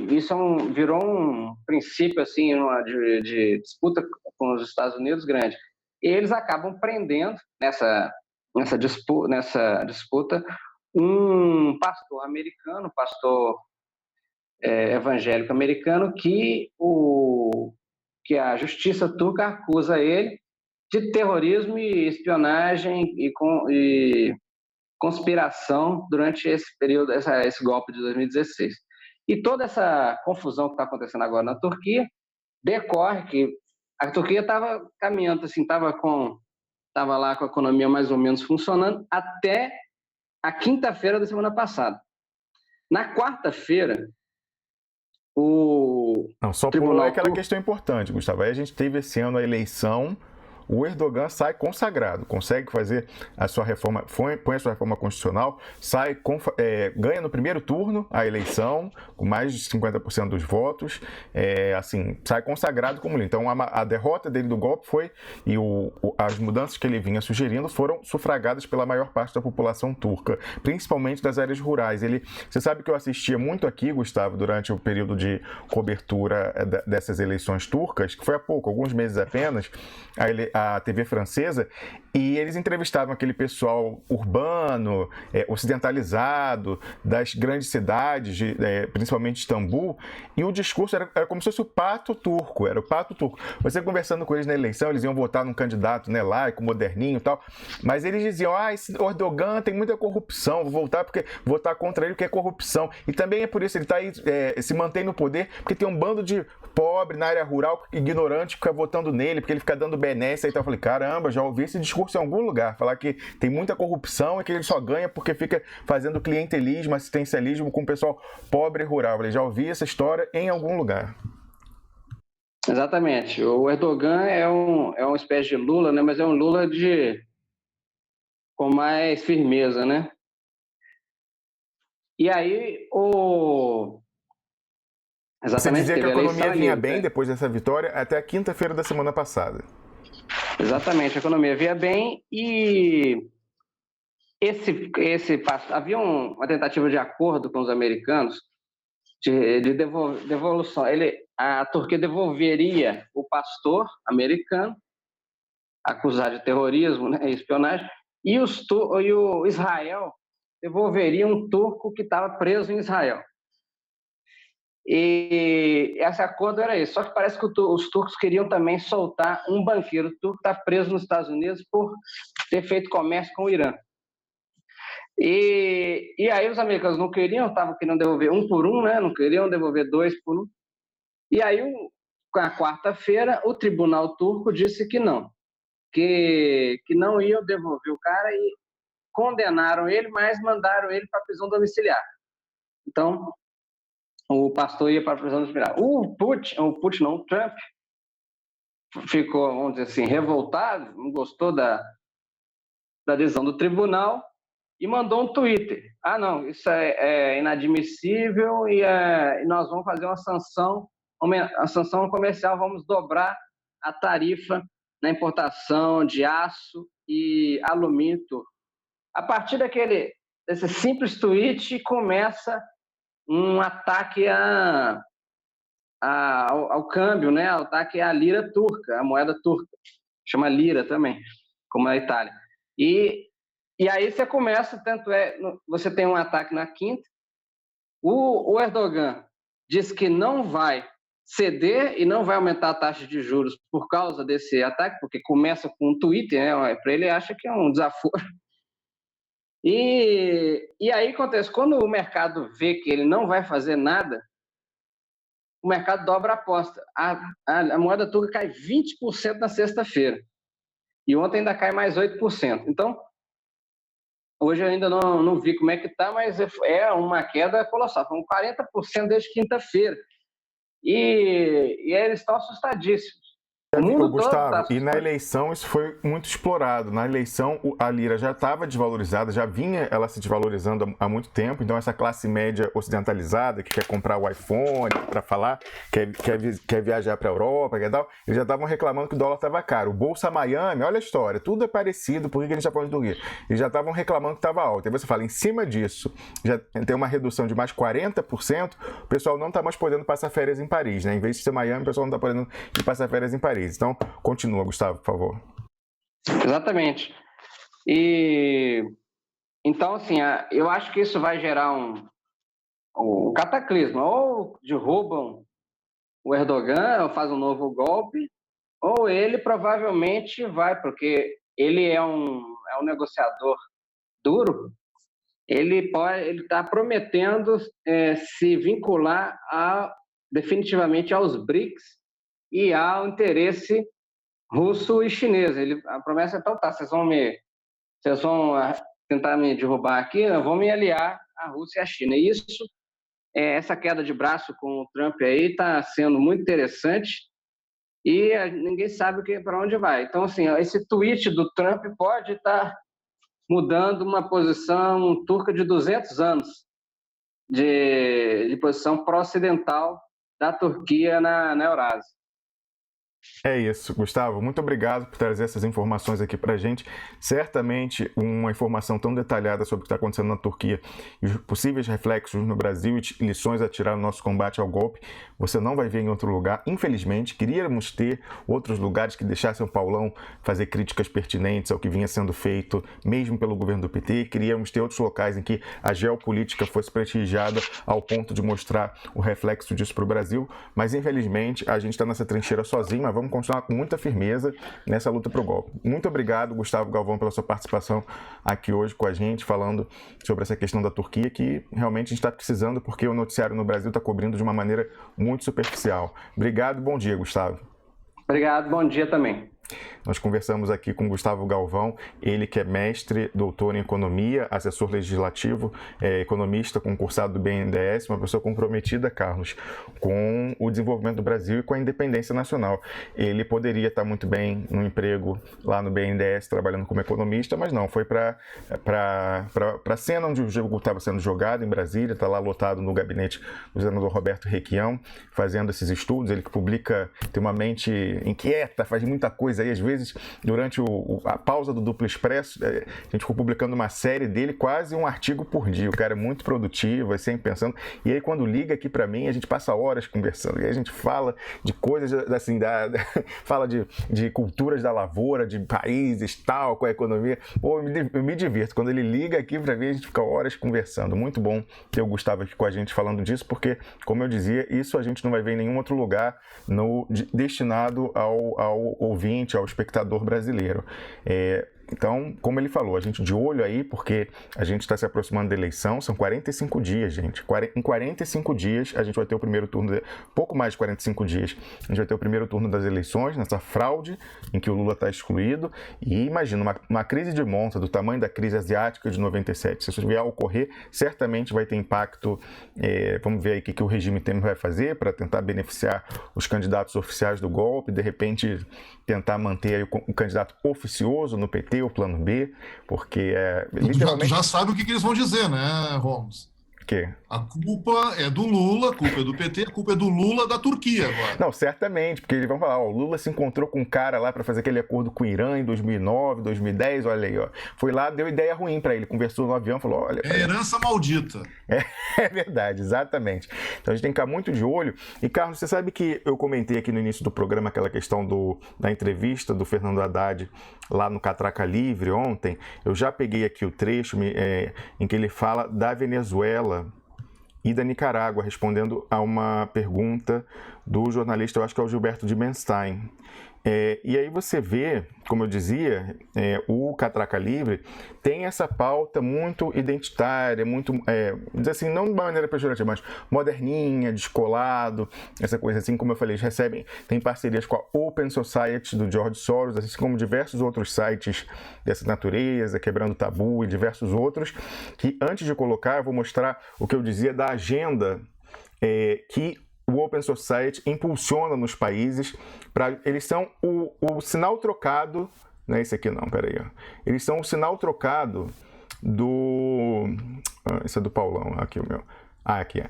isso virou um princípio assim, de disputa com os Estados Unidos grande. E eles acabam prendendo nessa disputa um pastor americano, pastor evangélico americano, que a justiça turca acusa ele de terrorismo e espionagem e conspiração durante esse período, esse golpe de 2016. E toda essa confusão que está acontecendo agora na Turquia decorre que a Turquia estava caminhando, assim, estava lá com a economia mais ou menos funcionando até a quinta-feira da semana passada. Na quarta-feira, só pulou aquela questão importante, Gustavo. Aí a gente teve esse ano a eleição. O Erdogan sai consagrado, consegue fazer a sua reforma, põe a sua reforma constitucional, ganha no primeiro turno a eleição, com mais de 50% dos votos, sai consagrado como líder. Então a derrota dele do golpe foi, e as mudanças que ele vinha sugerindo foram sufragadas pela maior parte da população turca, principalmente das áreas rurais. Você sabe que eu assistia muito aqui, Gustavo, durante o período de cobertura dessas eleições turcas, que foi há pouco, alguns meses apenas, a TV francesa, e eles entrevistavam aquele pessoal urbano, ocidentalizado, das grandes cidades, principalmente Istambul, e o discurso era como se fosse o pato turco, era o pato turco. Você conversando com eles na eleição, eles iam votar num candidato, né, laico, moderninho e tal, mas eles diziam: esse Erdogan tem muita corrupção, vou votar contra ele porque é corrupção. E também é por isso ele está aí, se mantém no poder, porque tem um bando de pobre na área rural, ignorante, fica votando nele, porque ele fica dando benesse. Então eu falei: caramba, já ouvi esse discurso em algum lugar, falar que tem muita corrupção e que ele só ganha porque fica fazendo clientelismo, assistencialismo com o pessoal pobre e rural. Eu falei: já ouvi essa história em algum lugar. Exatamente. O Erdogan é uma espécie de Lula, né? Mas é um Lula com mais firmeza, né? E aí Você dizia que a economia vinha bem depois dessa vitória até a quinta-feira da semana passada. Exatamente, a economia vinha bem e havia uma tentativa de acordo com os americanos de devolução. A Turquia devolveria o pastor americano acusado de terrorismo, né, e espionagem, e o Israel devolveria um turco que estava preso em Israel. E esse acordo era isso. Só que parece que os turcos queriam também soltar um banqueiro turco que está preso nos Estados Unidos por ter feito comércio com o Irã. E aí os americanos não queriam, estavam querendo devolver um por um, né? Não queriam devolver dois por um. E aí na quarta-feira, o tribunal turco disse que não, que não iam devolver o cara e condenaram ele, mas mandaram ele para a prisão domiciliar. Então, o pastor ia para a prisão domiciliar. O Trump ficou, vamos dizer assim, revoltado, não gostou da decisão do tribunal e mandou um Twitter. Não, isso é inadmissível e nós vamos fazer uma sanção comercial, vamos dobrar a tarifa na importação de aço e alumínio turco. A partir desse simples tweet começa um ataque ao câmbio, né? O ataque à lira turca, a moeda turca, chama lira também, como na Itália. E aí você começa, você tem um ataque na quinta, o Erdogan diz que não vai ceder e não vai aumentar a taxa de juros por causa desse ataque, porque começa com um Twitter, né? Para ele acha que é um desaforo. E aí acontece, quando o mercado vê que ele não vai fazer nada, o mercado dobra a aposta. A moeda turca cai 20% na sexta-feira. E ontem ainda cai mais 8%. Então, hoje eu ainda não vi como é que está, mas é uma queda colossal. Foi 40% desde quinta-feira. E eles estão assustadíssimos. O mundo Gustavo, todo tá e na eleição isso foi muito explorado. Na eleição a lira já estava desvalorizada, já vinha ela se desvalorizando há muito tempo. Então essa classe média ocidentalizada que quer comprar o iPhone para falar, quer viajar para a Europa, quer tal, eles já estavam reclamando que o dólar estava caro. O Bolsa Miami, olha a história, tudo é parecido. Por que a gente está falando do Rio? Eles já estavam reclamando que estava alto. Aí você fala, em cima disso, já tem uma redução de mais 40%, o pessoal não está mais podendo passar férias em Paris, né? Em vez de ser Miami, o pessoal não está podendo ir passar férias em Paris. Então, continua, Gustavo, por favor. Exatamente. Então, assim, eu acho que isso vai gerar um cataclisma. Ou derrubam o Erdogan, ou faz um novo golpe, ou ele provavelmente vai, porque ele é um negociador duro, ele está prometendo se vincular definitivamente aos BRICS e ao interesse russo e chinês. A promessa é então, vocês vão tentar me derrubar aqui, eu vou me aliar à Rússia e à China. E essa queda de braço com o Trump aí está sendo muito interessante e ninguém sabe para onde vai. Então, assim, esse tweet do Trump pode estar mudando uma posição turca de 200 anos de posição pró-ocidental da Turquia na Eurásia. É isso, Gustavo. Muito obrigado por trazer essas informações aqui para a gente. Certamente uma informação tão detalhada sobre o que está acontecendo na Turquia e os possíveis reflexos no Brasil e lições a tirar no nosso combate ao golpe, você não vai ver em outro lugar. Infelizmente, queríamos ter outros lugares que deixassem o Paulão fazer críticas pertinentes ao que vinha sendo feito, mesmo pelo governo do PT. Queríamos ter outros locais em que a geopolítica fosse prestigiada ao ponto de mostrar o reflexo disso para o Brasil, mas infelizmente a gente está nessa trincheira sozinho. Vamos continuar com muita firmeza nessa luta para o golpe. Muito obrigado, Gustavo Galvão, pela sua participação aqui hoje com a gente, falando sobre essa questão da Turquia, que realmente a gente está precisando, porque o noticiário no Brasil está cobrindo de uma maneira muito superficial. Obrigado, bom dia, Gustavo. Obrigado, bom dia também. Nós conversamos aqui com Gustavo Galvão, ele que é mestre, doutor em economia, assessor legislativo, economista concursado do BNDES, uma pessoa comprometida, Carlos, com o desenvolvimento do Brasil e com a independência nacional. Ele poderia estar muito bem no emprego lá no BNDES, trabalhando como economista, mas não, foi para a cena onde o jogo estava sendo jogado, em Brasília, está lá lotado no gabinete do senador Roberto Requião, fazendo esses estudos. Ele que publica, tem uma mente inquieta, faz muita coisa aí, às vezes, durante a pausa do Duplo Expresso, a gente ficou publicando uma série dele, quase um artigo por dia. O cara é muito produtivo, sempre pensando. E aí, quando liga aqui para mim, a gente passa horas conversando. E aí a gente fala de coisas, assim, fala de culturas da lavoura, de países, tal, com a economia. Pô, eu me divirto. Quando ele liga aqui para mim, a gente fica horas conversando. Muito bom ter o Gustavo aqui com a gente falando disso, porque, como eu dizia, isso a gente não vai ver em nenhum outro lugar destinado ao ouvinte, ao espectador brasileiro. Então, como ele falou, a gente de olho aí, porque a gente está se aproximando da eleição, são 45 dias, gente. Em 45 dias a gente vai ter o primeiro turno, pouco mais de 45 dias, a gente vai ter o primeiro turno das eleições, nessa fraude em que o Lula está excluído. E imagina, uma crise de monta do tamanho da crise asiática de 97. Se isso vier a ocorrer, certamente vai ter impacto. Vamos ver aí o que o regime Temer vai fazer para tentar beneficiar os candidatos oficiais do golpe, de repente tentar manter aí o candidato oficioso no PT, o plano B, porque literalmente... Já sabe o que eles vão dizer, né, Holmes? Que? A culpa é do Lula, a culpa é do PT, a culpa é do Lula da Turquia agora. Não, certamente, porque eles vão falar, o Lula se encontrou com um cara lá para fazer aquele acordo com o Irã em 2009, 2010, olha aí, ó. Foi lá, deu ideia ruim para ele, conversou no avião, falou, olha... É herança maldita. É verdade, exatamente. Então a gente tem que ficar muito de olho. E, Carlos, você sabe que eu comentei aqui no início do programa aquela questão da entrevista do Fernando Haddad lá no Catraca Livre ontem. Eu já peguei aqui o trecho em que ele fala da Venezuela e da Nicarágua, respondendo a uma pergunta do jornalista, eu acho que é o Gilberto Dimenstein. E aí você vê, como eu dizia, o Catraca Livre tem essa pauta muito identitária, muito, dizer assim, não de uma maneira pejorativa, mas moderninha, descolado, essa coisa assim, como eu falei, eles tem parcerias com a Open Society do George Soros, assim como diversos outros sites dessa natureza, Quebrando Tabu e diversos outros, que antes de colocar, eu vou mostrar o que eu dizia da agenda que o Open Society impulsiona nos países. Eles são o sinal trocado, não é esse aqui não, peraí, ó. Eles são o sinal trocado do... esse é do Paulão, aqui o meu. Aqui é.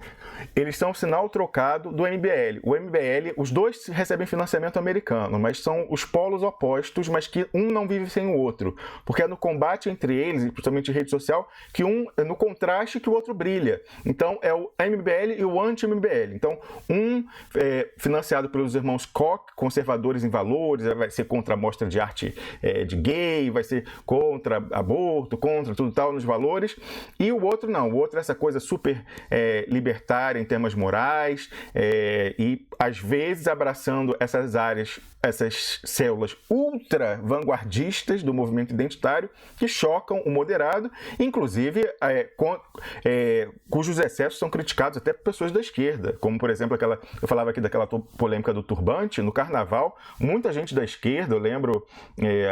Eles são o sinal trocado do MBL. O MBL, os dois recebem financiamento americano, mas são os polos opostos, mas que um não vive sem o outro. Porque é no combate entre eles, principalmente em rede social, que é no contraste que o outro brilha. Então é o MBL e o anti-MBL. Então, financiado pelos irmãos Koch, conservadores em valores, vai ser contra a mostra de arte de gay, vai ser contra aborto, contra tudo tal nos valores. E o outro não. O outro é essa coisa super libertária em termos morais e, às vezes, abraçando essas áreas, essas células ultra vanguardistas do movimento identitário que chocam o moderado, inclusive cujos excessos são criticados até por pessoas da esquerda, como, por exemplo, eu falava aqui daquela polêmica do turbante no Carnaval. Muita gente da esquerda, eu lembro,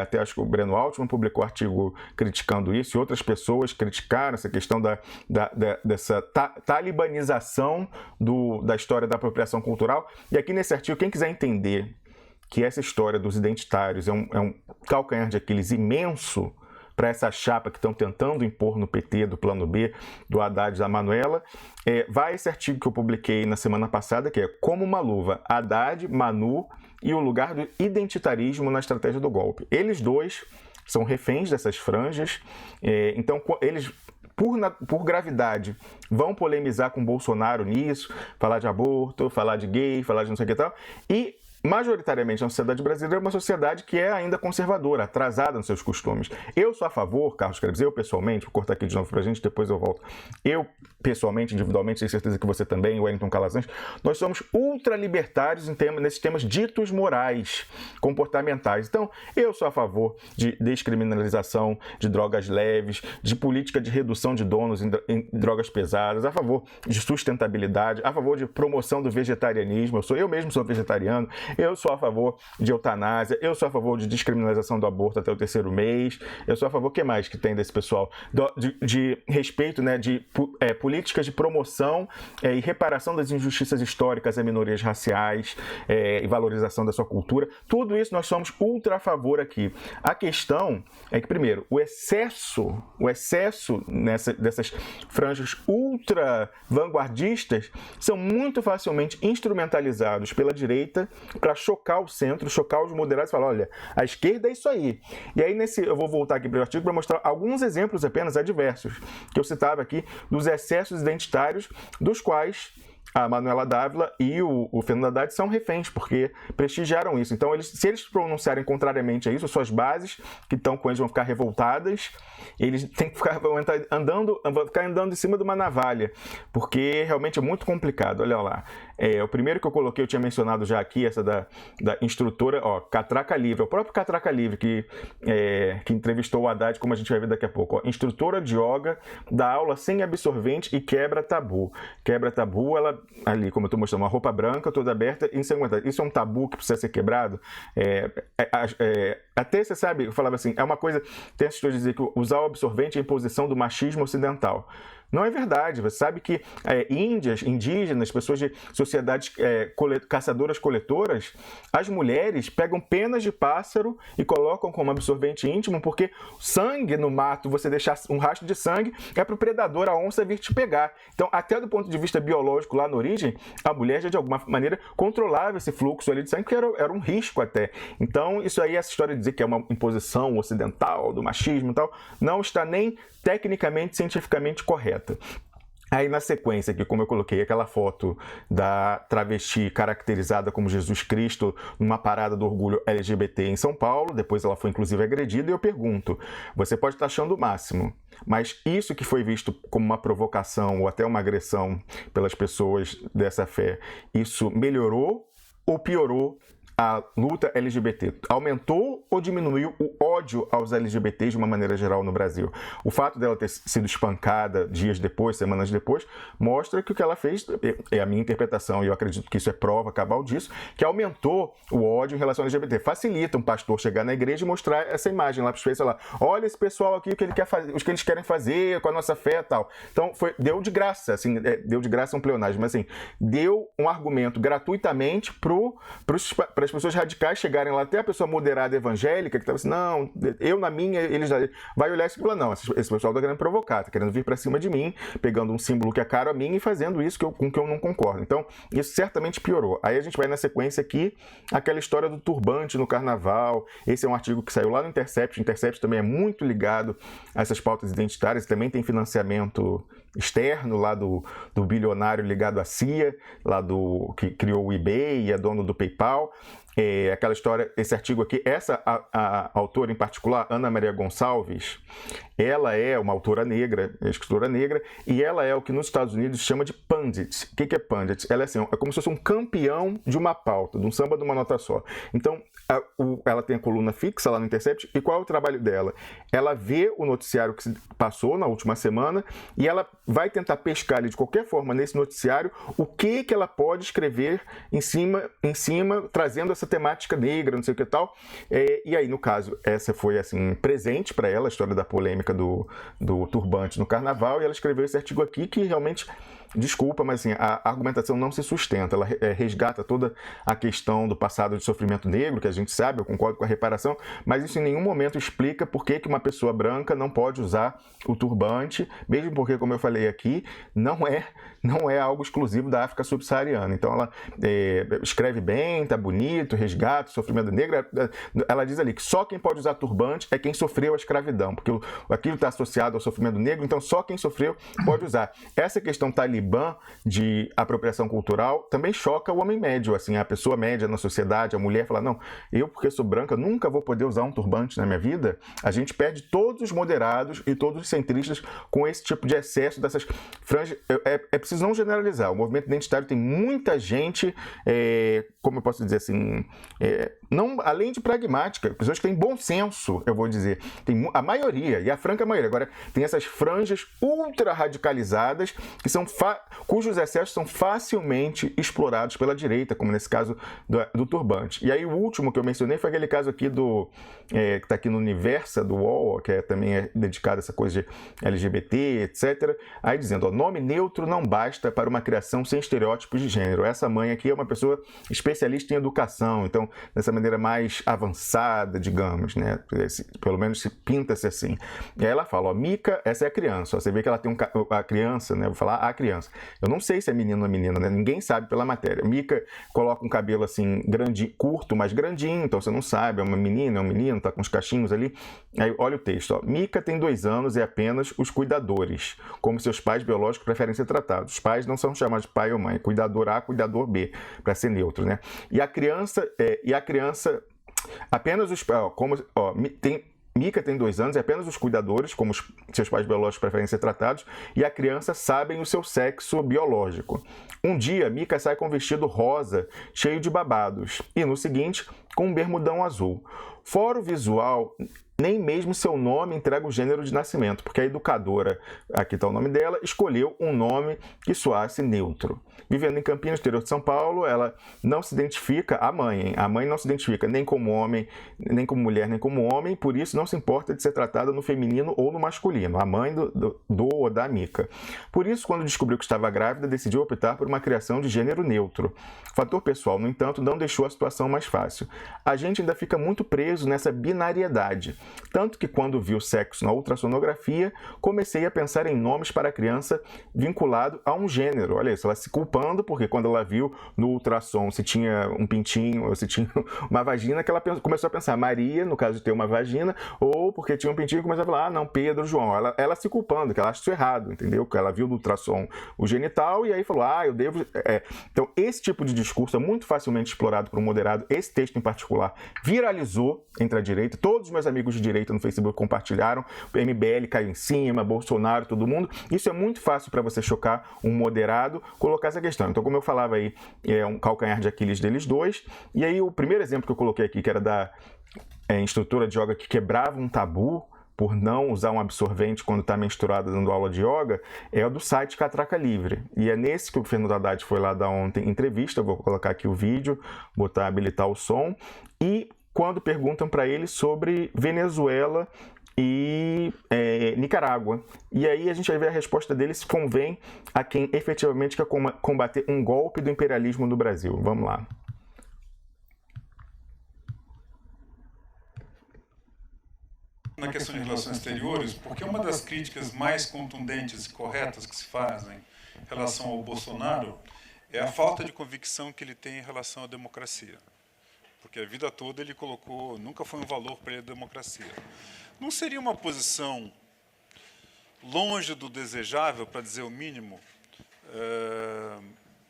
até acho que o Breno Altman publicou artigo criticando isso, e outras pessoas criticaram essa questão dessa talibanização da história da apropriação cultural. E aqui nesse artigo, quem quiser entender que essa história dos identitários é um calcanhar de Aquiles imenso para essa chapa que estão tentando impor no PT, do Plano B, do Haddad e da Manuela, vai esse artigo que eu publiquei na semana passada, que é Como uma Luva, Haddad, Manu e o lugar do identitarismo na estratégia do golpe. Eles dois são reféns dessas franjas, então eles... Por gravidade, vão polemizar com Bolsonaro nisso, falar de aborto, falar de gay, falar de não sei o que e tal. E, majoritariamente, a sociedade brasileira é uma sociedade que é ainda conservadora, atrasada nos seus costumes. Eu sou a favor, Carlos Krebs, eu pessoalmente, vou cortar aqui de novo pra gente, depois eu volto. Eu, pessoalmente, individualmente, tenho certeza que você também, o Wellington Calazans, nós somos ultralibertários nesses temas ditos morais, comportamentais. Então, eu sou a favor de descriminalização de drogas leves, de política de redução de donos em drogas pesadas, a favor de sustentabilidade, a favor de promoção do vegetarianismo. Eu mesmo sou vegetariano. Eu sou a favor de eutanásia, eu sou a favor de descriminalização do aborto até o 3º mês, eu sou a favor, o que mais que tem desse pessoal? De respeito, né, de políticas de promoção e reparação das injustiças históricas a minorias raciais e valorização da sua cultura. Tudo isso nós somos ultra a favor aqui. A questão é que, primeiro, o excesso dessas franjas ultra vanguardistas são muito facilmente instrumentalizados pela direita para chocar o centro, chocar os moderados e falar, olha, a esquerda é isso aí. E aí eu vou voltar aqui para o artigo para mostrar alguns exemplos apenas adversos, que eu citava aqui, dos excessos identitários, dos quais a Manuela Dávila e o Fernando Haddad são reféns, porque prestigiaram isso. Então, se eles se pronunciarem contrariamente a isso, as suas bases que estão com eles vão ficar revoltadas, eles têm que ficar andando em cima de uma navalha, porque realmente é muito complicado. Olha lá. O primeiro que eu coloquei, eu tinha mencionado já aqui, essa da instrutora, Catraca Livre, o próprio Catraca Livre, que entrevistou o Haddad, como a gente vai ver daqui a pouco. Instrutora de yoga, dá aula sem absorvente e quebra tabu. Quebra tabu, ela, ali, como eu estou mostrando, uma roupa branca, toda aberta, ensanguentada. Isso é um tabu que precisa ser quebrado? Até, você sabe, eu falava assim, é uma coisa, tem essa história de dizer que usar o absorvente é imposição do machismo ocidental. Não é verdade. Você sabe que indígenas, pessoas de sociedades caçadoras-coletoras, as mulheres pegam penas de pássaro e colocam como absorvente íntimo, porque sangue no mato, você deixar um rastro de sangue, é para o predador, a onça, vir te pegar. Então, até do ponto de vista biológico, lá na origem, a mulher já de alguma maneira controlava esse fluxo ali de sangue, porque era um risco até. Então, isso aí, essa história de dizer que é uma imposição ocidental, do machismo e tal, não está nem tecnicamente, cientificamente correta. Aí na sequência aqui, como eu coloquei aquela foto da travesti caracterizada como Jesus Cristo numa parada do orgulho LGBT em São Paulo, depois ela foi inclusive agredida, e eu pergunto, você pode estar achando o máximo, mas isso que foi visto como uma provocação ou até uma agressão pelas pessoas dessa fé, isso melhorou ou piorou a luta LGBT? Aumentou ou diminuiu o ódio aos LGBTs de uma maneira geral no Brasil? O fato dela ter sido espancada dias depois, semanas depois, mostra que o que ela fez, é a minha interpretação, e eu acredito que isso é prova cabal disso, que aumentou o ódio em relação ao LGBT. Facilita um pastor chegar na igreja e mostrar essa imagem lá para os feios, lá, olha esse pessoal aqui, o que ele quer fazer, os que eles querem fazer com a nossa fé e tal. Então, deu de graça, assim, deu de graça um pleonasmo, mas assim, deu um argumento gratuitamente para as pessoas radicais chegarem lá, até a pessoa moderada evangélica, que estava assim, não, eu na minha, eles vai olhar isso e falar, não, esse pessoal está querendo provocar, está querendo vir para cima de mim, pegando um símbolo que é caro a mim e fazendo isso com que eu não concordo. Então, isso certamente piorou. Aí a gente vai na sequência aqui, aquela história do turbante no carnaval. Esse é um artigo que saiu lá no Intercept. O Intercept também é muito ligado a essas pautas identitárias, também tem financiamento externo lá do bilionário ligado à CIA, lá que criou o eBay e é dono do PayPal. Aquela história, esse artigo aqui, a autora em particular, Ana Maria Gonçalves, ela é uma autora negra, escritora negra, e ela é o que nos Estados Unidos chama de pundit. O que é pundit? Ela é assim, é como se fosse um campeão de uma pauta, de um samba de uma nota só. Então, ela tem a coluna fixa lá no Intercept, e qual é o trabalho dela? Ela vê o noticiário que se passou na última semana, e ela vai tentar pescar ali, de qualquer forma nesse noticiário o que ela pode escrever em cima, trazendo essa temática negra, não sei o que tal. E aí, no caso, essa foi assim, presente para ela, a história da polêmica do turbante no carnaval, e ela escreveu esse artigo aqui que realmente, desculpa, mas assim, a argumentação não se sustenta. Ela resgata toda a questão do passado de sofrimento negro, que a gente sabe, eu concordo com a reparação, mas isso em nenhum momento explica por que uma pessoa branca não pode usar o turbante, mesmo porque, como eu falei aqui, não é algo exclusivo da África subsaariana. Então ela escreve bem, tá bonito, resgata o sofrimento negro. Ela diz ali que só quem pode usar turbante é quem sofreu a escravidão, porque aquilo está associado ao sofrimento negro, então só quem sofreu pode usar. Essa questão talibã de apropriação cultural também choca o homem médio, assim, a pessoa média na sociedade, a mulher fala, não, eu porque sou branca nunca vou poder usar um turbante na minha vida. A gente perde todos os moderados e todos os centristas com esse tipo de excesso dessas franjas. É preciso não generalizar. O movimento identitário tem muita gente, como eu posso dizer assim, não, além de pragmática, pessoas que têm bom senso, eu vou dizer, tem a maioria, e a franca maioria. Agora, tem essas franjas ultra radicalizadas cujos excessos são facilmente explorados pela direita, como nesse caso do turbante. E aí o último que eu mencionei foi aquele caso aqui que está aqui no Universa, do UOL, que também é dedicado a essa coisa de LGBT, etc. Aí dizendo, nome neutro não basta para uma criação sem estereótipos de gênero. Essa mãe aqui é uma pessoa especialista em educação, então, dessa maneira mais avançada, digamos, né? Pelo menos se pinta-se assim. E aí ela fala, Mica, essa é a criança. Você vê que ela tem a criança, né? Vou falar a criança. Eu não sei se é menino ou menina, né? Ninguém sabe pela matéria. Mica coloca um cabelo assim, curto, mas grandinho, então você não sabe, é uma menina, é um menino, tá com os cachinhos ali. Aí olha o texto, Mica tem 2 anos e apenas os cuidadores, como seus pais biológicos preferem ser tratados. Os pais não são chamados de pai ou mãe, cuidador A, cuidador B, para ser neutro, né? E a criança apenas os pais, Mica tem 2 anos e apenas os cuidadores, como seus pais biológicos preferem ser tratados, e a criança sabem o seu sexo biológico. Um dia, Mica sai com um vestido rosa, cheio de babados, e no seguinte, com um bermudão azul. Fora o visual, nem mesmo seu nome entrega o gênero de nascimento, porque a educadora, aqui está o nome dela, escolheu um nome que soasse neutro. Vivendo em Campinas, interior de São Paulo, ela não se identifica, a mãe não se identifica nem como homem, nem como mulher, nem como homem, por isso não se importa de ser tratada no feminino ou no masculino, a mãe do ou da Mica. Por isso, quando descobriu que estava grávida, decidiu optar por uma criação de gênero neutro. O fator pessoal, no entanto, não deixou a situação mais fácil. A gente ainda fica muito preso nessa binariedade. Tanto que quando vi o sexo na ultrassonografia, comecei a pensar em nomes para a criança vinculado a um gênero. Olha isso, ela se culpando porque quando ela viu no ultrassom se tinha um pintinho ou se tinha uma vagina, que ela começou a pensar Maria, no caso de ter uma vagina, ou porque tinha um pintinho, começou a falar, não, Pedro, João. Ela se culpando, que ela acha isso errado, entendeu? Que ela viu no ultrassom o genital e aí falou, eu devo... Então, esse tipo de discurso é muito facilmente explorado por um moderado. Esse texto em particular viralizou entre a direita. Todos os meus amigos de direita no Facebook compartilharam, o MBL caiu em cima, Bolsonaro, todo mundo. Isso é muito fácil para você chocar um moderado, colocar essa questão. Então, como eu falava aí, é um calcanhar de Aquiles deles dois. E aí, o primeiro exemplo que eu coloquei aqui, que era da instrutora de yoga que quebrava um tabu por não usar um absorvente quando está menstruada dando aula de yoga, é o do site Catraca Livre. E é nesse que o Fernando Haddad foi lá dar ontem entrevista, eu vou colocar aqui o vídeo, habilitar o som, e quando perguntam para ele sobre Venezuela e Nicarágua. E aí a gente vai ver a resposta dele se convém a quem efetivamente quer combater um golpe do imperialismo no Brasil. Vamos lá. Na questão de relações exteriores, porque uma das críticas mais contundentes e corretas que se fazem em relação ao Bolsonaro é a falta de convicção que ele tem em relação à democracia. Porque a vida toda ele colocou, nunca foi um valor para ele a democracia. Não seria uma posição longe do desejável, para dizer o mínimo,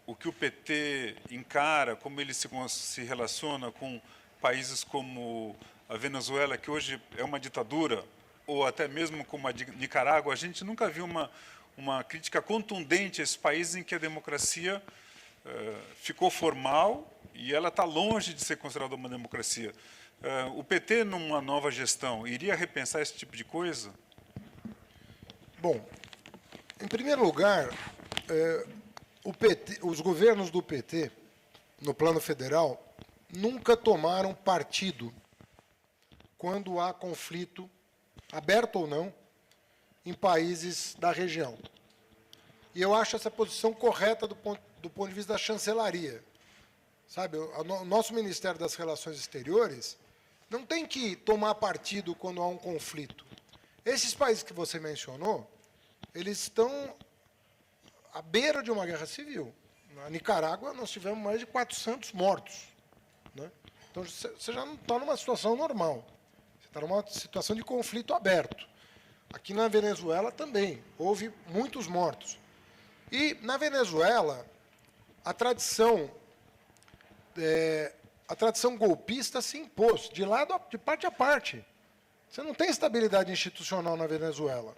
o que o PT encara, como ele se relaciona com países como a Venezuela, que hoje é uma ditadura, ou até mesmo como a Nicarágua? A gente nunca viu uma crítica contundente a esses países em que a democracia ficou formal e ela está longe de ser considerada uma democracia. O PT, numa nova gestão, iria repensar esse tipo de coisa? Bom, em primeiro lugar, os governos do PT, no plano federal, nunca tomaram partido quando há conflito, aberto ou não, em países da região. E eu acho essa posição correta do ponto de vista da chancelaria. Sabe, o nosso Ministério das Relações Exteriores não tem que tomar partido quando há um conflito. Esses países que você mencionou, eles estão à beira de uma guerra civil. Na Nicarágua, nós tivemos mais de 400 mortos. Né? Então, você já não está numa situação normal. Você está numa situação de conflito aberto. Aqui na Venezuela também houve muitos mortos. E, na Venezuela, a tradição golpista se impôs, de parte a parte. Você não tem estabilidade institucional na Venezuela.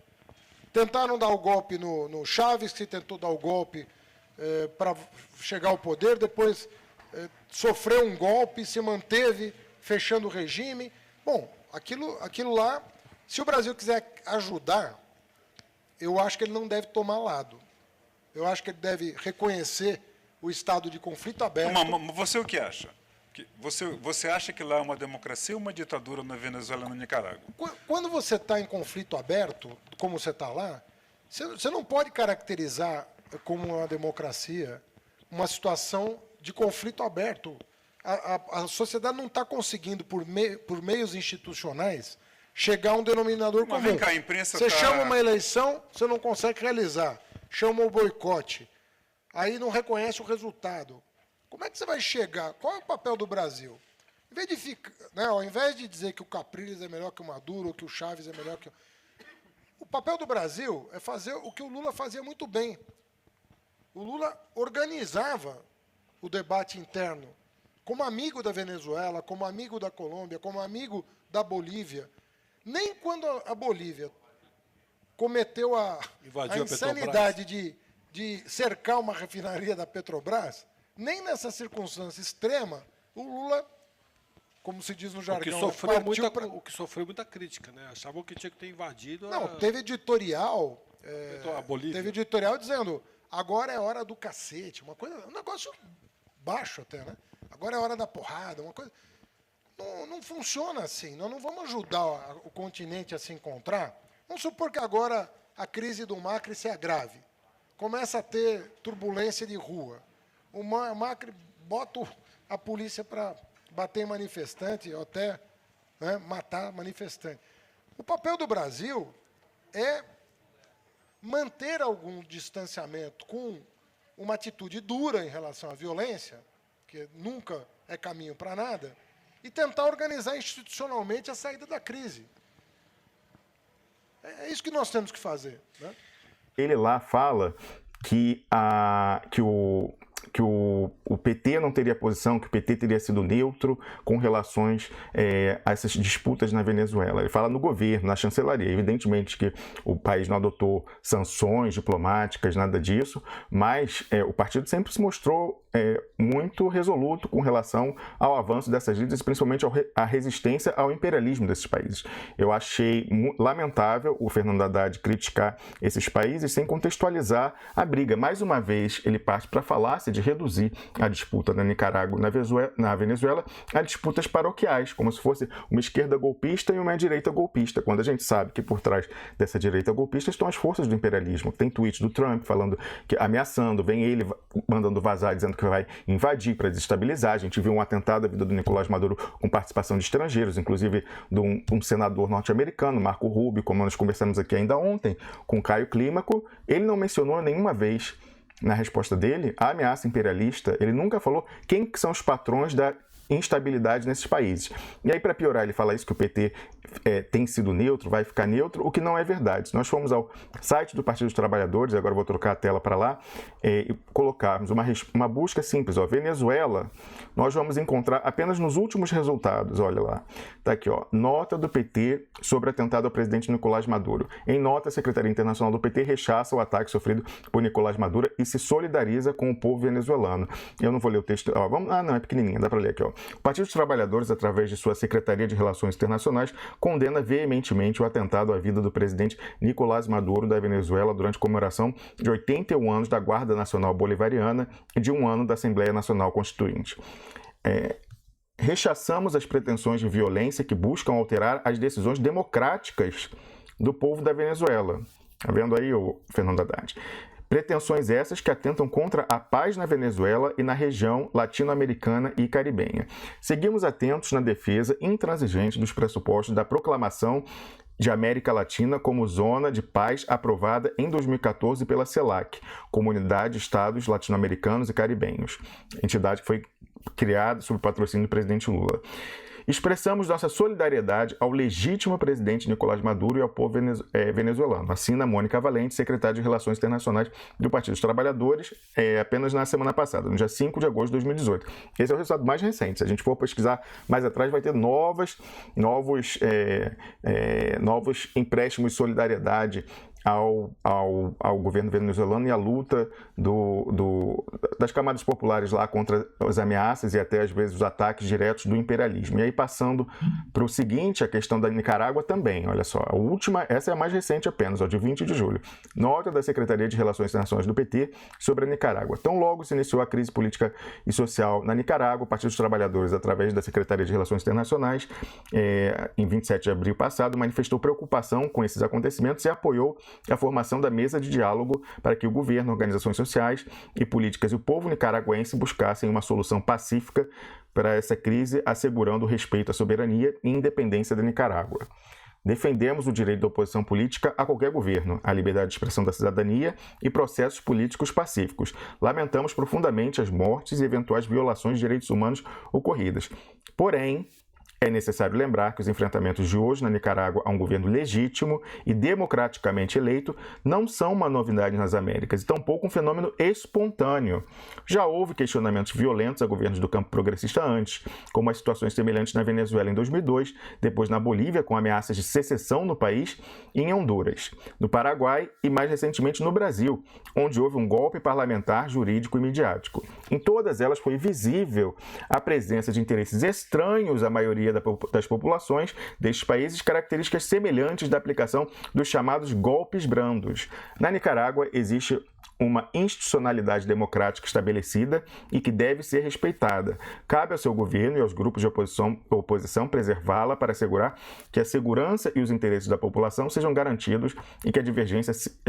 Tentaram dar o golpe no Chávez, que tentou dar o golpe para chegar ao poder, depois sofreu um golpe, se manteve fechando o regime. Bom, aquilo lá, se o Brasil quiser ajudar, eu acho que ele não deve tomar lado. Eu acho que ele deve reconhecer o estado de conflito aberto. Mas você o que acha? Você acha que lá é uma democracia ou uma ditadura na Venezuela e na Nicarágua? Quando você está em conflito aberto, como você está lá, você não pode caracterizar como uma democracia uma situação de conflito aberto. A sociedade não está conseguindo, por meios institucionais, chegar a um denominador comum. Vem cá, a imprensa você chama uma eleição, você não consegue realizar. Chama o boicote. Aí não reconhece o resultado. Como é que você vai chegar? Qual é o papel do Brasil? Ao invés de dizer que o Capriles é melhor que o Maduro, ou que o Chávez é melhor que o... O papel do Brasil é fazer o que o Lula fazia muito bem. O Lula organizava o debate interno. Como amigo da Venezuela, como amigo da Colômbia, como amigo da Bolívia. Nem quando a Bolívia cometeu a insanidade de cercar uma refinaria da Petrobras, nem nessa circunstância extrema, o Lula, como se diz no jargão, o que sofreu muita crítica, né? Achavam que tinha que ter invadido Não, teve editorial dizendo, agora é hora do cacete, um negócio baixo até, né? Agora é hora da porrada, uma coisa... Não funciona assim, nós não vamos ajudar o continente a se encontrar. Vamos supor que agora a crise do Macri se agrave, começa a ter turbulência de rua. O Macri bota a polícia para bater em manifestante, ou até, né, matar manifestante. O papel do Brasil é manter algum distanciamento com uma atitude dura em relação à violência, que nunca é caminho para nada, e tentar organizar institucionalmente a saída da crise. É isso que nós temos que fazer, né? Ele lá fala que o PT não teria posição, que o PT teria sido neutro com relações a essas disputas na Venezuela. Ele fala no governo, na chancelaria. Evidentemente que o país não adotou sanções diplomáticas, nada disso, mas o partido sempre se mostrou muito resoluto com relação ao avanço dessas lides, principalmente à resistência ao imperialismo desses países. Eu achei lamentável o Fernando Haddad criticar esses países sem contextualizar a briga. Mais uma vez, ele parte para a falácia de reduzir a disputa na Nicarágua e na Venezuela a disputas paroquiais, como se fosse uma esquerda golpista e uma direita golpista, quando a gente sabe que por trás dessa direita golpista estão as forças do imperialismo. Tem tweets do Trump falando, ameaçando, vem ele mandando vazar, dizendo que vai invadir para desestabilizar. A gente viu um atentado à vida do Nicolás Maduro com participação de estrangeiros, inclusive de um senador norte-americano, Marco Rubio, como nós conversamos aqui ainda ontem, com Caio Clímaco. Ele não mencionou nenhuma vez na resposta dele a ameaça imperialista. Ele nunca falou quem que são os patrões da instabilidade nesses países. E aí, para piorar, ele fala isso, que o PT tem sido neutro, vai ficar neutro, o que não é verdade. Se nós formos ao site do Partido dos Trabalhadores, agora eu vou trocar a tela para lá, e colocarmos uma busca simples, Venezuela, nós vamos encontrar apenas nos últimos resultados, olha lá, tá aqui, nota do PT sobre atentado ao presidente Nicolás Maduro. Em nota, a Secretaria Internacional do PT rechaça o ataque sofrido por Nicolás Maduro e se solidariza com o povo venezuelano. Eu não vou ler o texto, não, é pequenininho, dá para ler aqui, O Partido dos Trabalhadores, através de sua Secretaria de Relações Internacionais, condena veementemente o atentado à vida do presidente Nicolás Maduro da Venezuela durante a comemoração de 81 anos da Guarda Nacional Bolivariana e de 1 ano da Assembleia Nacional Constituinte. Rechaçamos as pretensões de violência que buscam alterar as decisões democráticas do povo da Venezuela. Está vendo aí, Fernando Haddad? Pretensões essas que atentam contra a paz na Venezuela e na região latino-americana e caribenha. Seguimos atentos na defesa intransigente dos pressupostos da proclamação de América Latina como zona de paz aprovada em 2014 pela CELAC, Comunidade de Estados Latino-Americanos e Caribenhos, entidade que foi criada sob patrocínio do presidente Lula. Expressamos nossa solidariedade ao legítimo presidente Nicolás Maduro e ao povo venezuelano. Assina Mônica Valente, secretária de Relações Internacionais do Partido dos Trabalhadores, apenas na semana passada, no dia 5 de agosto de 2018. Esse é o resultado mais recente. Se a gente for pesquisar mais atrás, vai ter novos empréstimos de solidariedade ao governo venezuelano e à luta das camadas populares lá contra as ameaças e até às vezes os ataques diretos do imperialismo. E aí passando para o seguinte, a questão da Nicarágua também, olha só, a última, essa é a mais recente apenas, de 20 de julho. Nota da Secretaria de Relações Internacionais do PT sobre a Nicarágua. Tão logo se iniciou a crise política e social na Nicarágua, o Partido dos Trabalhadores, através da Secretaria de Relações Internacionais, em 27 de abril passado, manifestou preocupação com esses acontecimentos e apoiou a formação da mesa de diálogo para que o governo, organizações sociais e políticas e o povo nicaragüense buscassem uma solução pacífica para essa crise, assegurando o respeito à soberania e independência da Nicarágua. Defendemos o direito da oposição política a qualquer governo, a liberdade de expressão da cidadania e processos políticos pacíficos. Lamentamos profundamente as mortes e eventuais violações de direitos humanos ocorridas. Porém, É necessário lembrar que os enfrentamentos de hoje na Nicarágua a um governo legítimo e democraticamente eleito não são uma novidade nas Américas, e tampouco um fenômeno espontâneo. Já houve questionamentos violentos a governos do campo progressista antes, como as situações semelhantes na Venezuela em 2002, depois na Bolívia, com ameaças de secessão no país, e em Honduras, no Paraguai e mais recentemente no Brasil, onde houve um golpe parlamentar, jurídico e midiático. Em todas elas foi visível a presença de interesses estranhos à maioria das populações destes países, características semelhantes da aplicação dos chamados golpes brandos. Na Nicarágua existe uma institucionalidade democrática estabelecida e que deve ser respeitada. Cabe ao seu governo e aos grupos de oposição preservá-la para assegurar que a segurança e os interesses da população sejam garantidos e que as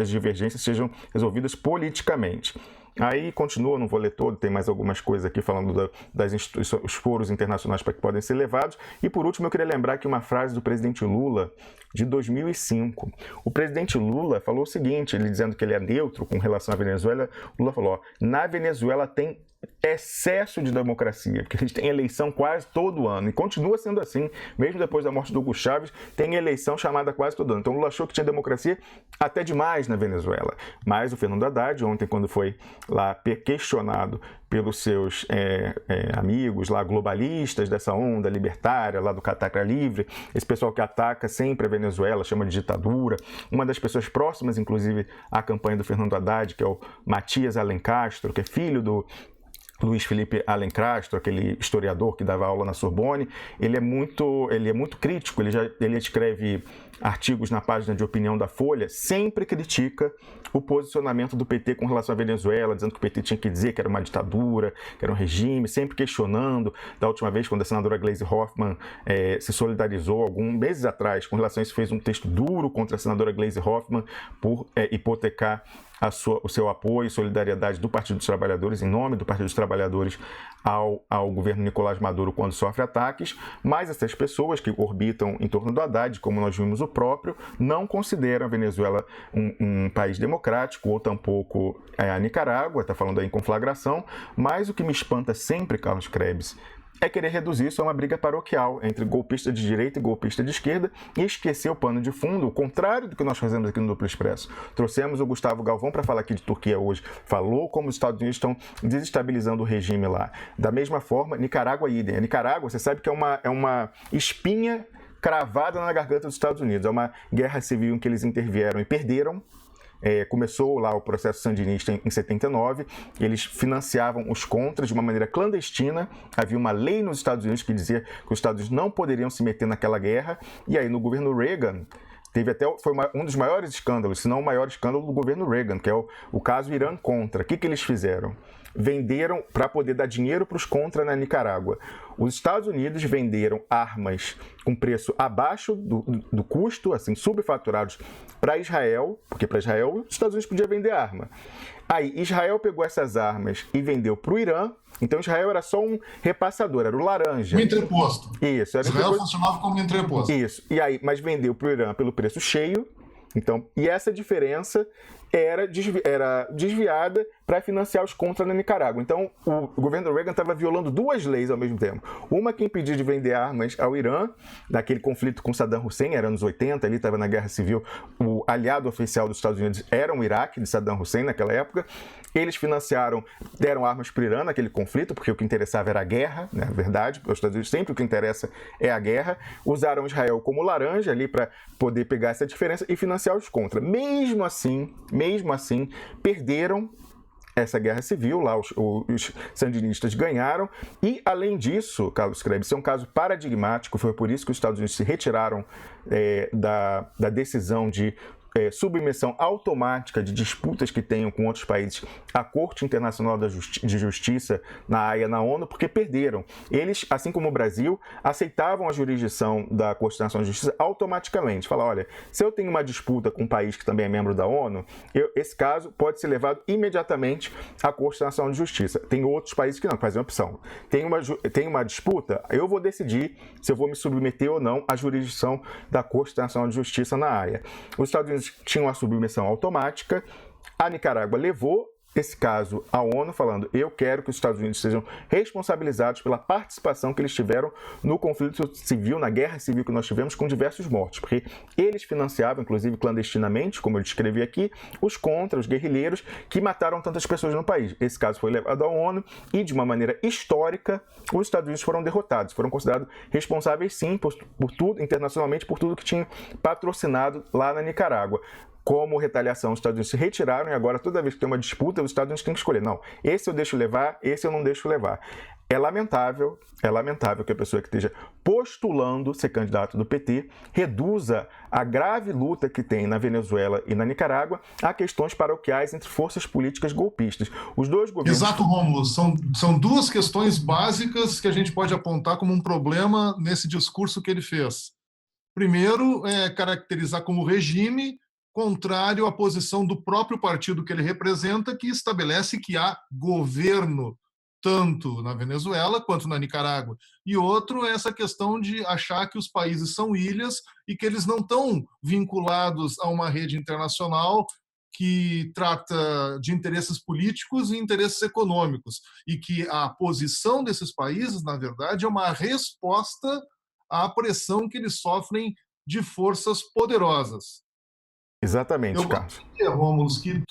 divergências sejam resolvidas politicamente. Aí continua, não vou ler todo, tem mais algumas coisas aqui falando das instituições, os foros internacionais para que podem ser levados. E por último, eu queria lembrar aqui uma frase do presidente Lula, de 2005. O presidente Lula falou o seguinte, ele dizendo que ele é neutro com relação à Venezuela, Lula falou, na Venezuela tem excesso de democracia, que eles têm eleição quase todo ano, e continua sendo assim, mesmo depois da morte do Hugo Chávez, tem eleição chamada quase todo ano. Então Lula achou que tinha democracia até demais na Venezuela. Mas o Fernando Haddad, ontem, quando foi lá questionado pelos seus amigos lá, globalistas dessa onda libertária, lá do Cataca Livre, esse pessoal que ataca sempre a Venezuela, chama de ditadura. Uma das pessoas próximas, inclusive, à campanha do Fernando Haddad, que é o Matias Alencastro, que é filho do Luiz Felipe Alencastro, aquele historiador que dava aula na Sorbonne, ele é muito crítico, ele escreve artigos na página de opinião da Folha, sempre critica o posicionamento do PT com relação à Venezuela, dizendo que o PT tinha que dizer que era uma ditadura, que era um regime, sempre questionando. Da última vez, quando a senadora Gleisi Hoffmann se solidarizou, alguns meses atrás, com relação a isso, fez um texto duro contra a senadora Gleisi Hoffmann por hipotecar o seu apoio e solidariedade do Partido dos Trabalhadores, em nome do Partido dos Trabalhadores, ao governo Nicolás Maduro quando sofre ataques, mas essas pessoas que orbitam em torno do Haddad, como nós vimos o próprio, não consideram a Venezuela um país democrático, ou tampouco a Nicarágua, está falando aí em conflagração, mas o que me espanta sempre, Carlos Krebs, é querer reduzir isso a uma briga paroquial entre golpista de direita e golpista de esquerda e esquecer o pano de fundo, o contrário do que nós fazemos aqui no Duplo Expresso. Trouxemos o Gustavo Galvão para falar aqui de Turquia hoje, falou como os Estados Unidos estão desestabilizando o regime lá. Da mesma forma, Nicarágua idem. A Nicarágua, você sabe que é uma espinha cravada na garganta dos Estados Unidos. É uma guerra civil em que eles intervieram e perderam. Começou lá o processo sandinista em 79, eles financiavam os contras de uma maneira clandestina, havia uma lei nos Estados Unidos que dizia que os Estados Unidos não poderiam se meter naquela guerra, e aí no governo Reagan, foi um dos maiores escândalos, se não o maior escândalo do governo Reagan, que é o caso Irã-Contra. O que eles fizeram? Venderam para poder dar dinheiro para os Contra na Nicarágua. Os Estados Unidos venderam armas com preço abaixo do custo, assim, subfaturados, para Israel, porque para Israel os Estados Unidos podiam vender arma. Aí Israel pegou essas armas e vendeu para o Irã. Então Israel era só um repassador, era o laranja. Um entreposto. Isso. Israel funcionava como entreposto. Isso. E aí, mas vendeu para o Irã pelo preço cheio. Então, e essa diferença era desviada para financiar os contras na Nicarágua. Então, o governo Reagan estava violando duas leis ao mesmo tempo. Uma que impedia de vender armas ao Irã, naquele conflito com Saddam Hussein, era anos 80, ali estava na Guerra Civil, o aliado oficial dos Estados Unidos era o Iraque, de Saddam Hussein, naquela época. Eles deram armas para o Irã naquele conflito, porque o que interessava era a guerra, né? Na verdade, para os Estados Unidos sempre o que interessa é a guerra. Usaram Israel como laranja ali para poder pegar essa diferença e financiar os contras. Mesmo assim, perderam essa guerra civil, lá os sandinistas ganharam, e além disso, Carlos Krebs, isso é um caso paradigmático, foi por isso que os Estados Unidos se retiraram da decisão de submissão automática de disputas que tenham com outros países à Corte Internacional de Justiça, na Haia, na ONU, porque perderam. Eles, assim como o Brasil, aceitavam a jurisdição da Corte Internacional de Justiça automaticamente. Fala, olha, se eu tenho uma disputa com um país que também é membro da ONU, esse caso pode ser levado imediatamente à Corte Internacional de Justiça. Tem outros países que não, que fazem opção. Tem uma disputa, eu vou decidir se eu vou me submeter ou não à jurisdição da Corte Internacional de Justiça na Haia. Os Estados Unidos tinham a submissão automática, a Nicarágua levou esse caso à ONU falando: eu quero que os Estados Unidos sejam responsabilizados pela participação que eles tiveram no conflito civil, na guerra civil que nós tivemos, com diversos mortos, porque eles financiavam, inclusive clandestinamente, como eu descrevi aqui, os contras, os guerrilheiros que mataram tantas pessoas no país. Esse caso foi levado à ONU e, de uma maneira histórica, os Estados Unidos foram derrotados, foram considerados responsáveis, sim, por tudo, internacionalmente, por tudo que tinham patrocinado lá na Nicarágua. Como retaliação, os Estados Unidos se retiraram e agora, toda vez que tem uma disputa, os Estados Unidos têm que escolher. Não, esse eu deixo levar, esse eu não deixo levar. É lamentável que a pessoa que esteja postulando ser candidato do PT reduza a grave luta que tem na Venezuela e na Nicarágua a questões paroquiais entre forças políticas golpistas. Os dois governos... Exato, Rômulo. São duas questões básicas que a gente pode apontar como um problema nesse discurso que ele fez. Primeiro, caracterizar como regime contrário à posição do próprio partido que ele representa, que estabelece que há governo tanto na Venezuela quanto na Nicarágua. E outro é essa questão de achar que os países são ilhas e que eles não estão vinculados a uma rede internacional que trata de interesses políticos e interesses econômicos, e que a posição desses países, na verdade, é uma resposta à pressão que eles sofrem de forças poderosas. Exatamente, Carlos. Eu gostaria, Rômulo, que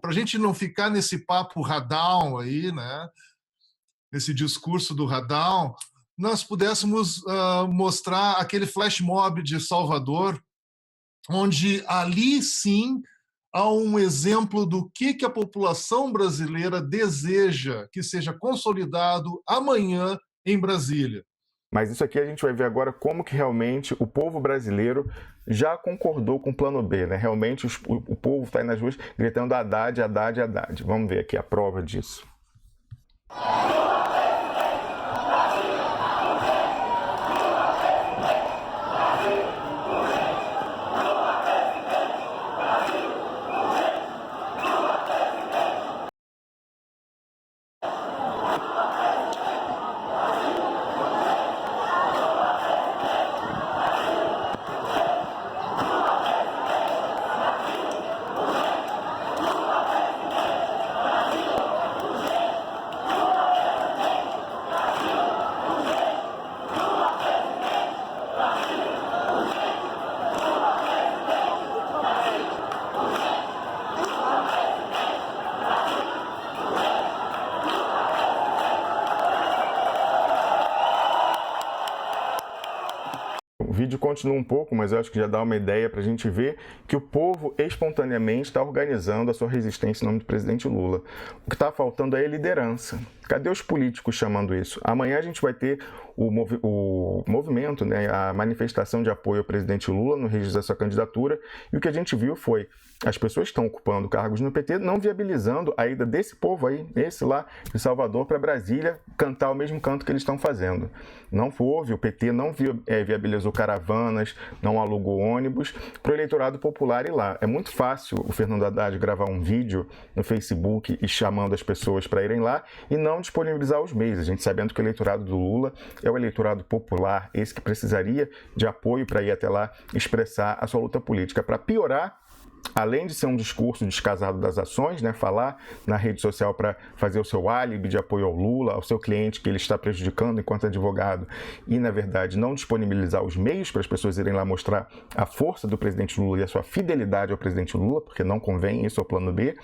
para a gente não ficar nesse papo radão aí, né, nesse discurso do radão, nós pudéssemos mostrar aquele flash mob de Salvador, onde ali sim há um exemplo do que a população brasileira deseja que seja consolidado amanhã em Brasília. Mas isso aqui a gente vai ver agora como que realmente o povo brasileiro já concordou com o plano B, né? Realmente o povo está aí nas ruas gritando Haddad, Haddad, Haddad. Vamos ver aqui a prova disso. O vídeo continua um pouco, mas eu acho que já dá uma ideia para a gente ver que o povo espontaneamente está organizando a sua resistência em nome do presidente Lula. O que está faltando é liderança. Cadê os políticos chamando isso? Amanhã a gente vai ter o movimento, né, a manifestação de apoio ao presidente Lula no registro da sua candidatura, e o que a gente viu foi as pessoas que estão ocupando cargos no PT não viabilizando a ida desse povo aí, esse lá de Salvador para Brasília, cantar o mesmo canto que eles estão fazendo. Não houve, o PT não viabilizou caravanas, não alugou ônibus para o eleitorado popular ir lá. É muito fácil o Fernando Haddad gravar um vídeo no Facebook e chamando as pessoas para irem lá e não disponibilizar os meios. A gente sabendo que o eleitorado do Lula é o eleitorado popular, esse que precisaria de apoio para ir até lá expressar a sua luta política. Para piorar, além de ser um discurso descasado das ações, né, falar na rede social para fazer o seu álibi de apoio ao Lula, ao seu cliente que ele está prejudicando enquanto advogado, e, na verdade, não disponibilizar os meios para as pessoas irem lá mostrar a força do presidente Lula e a sua fidelidade ao presidente Lula, porque não convém, isso é o plano B.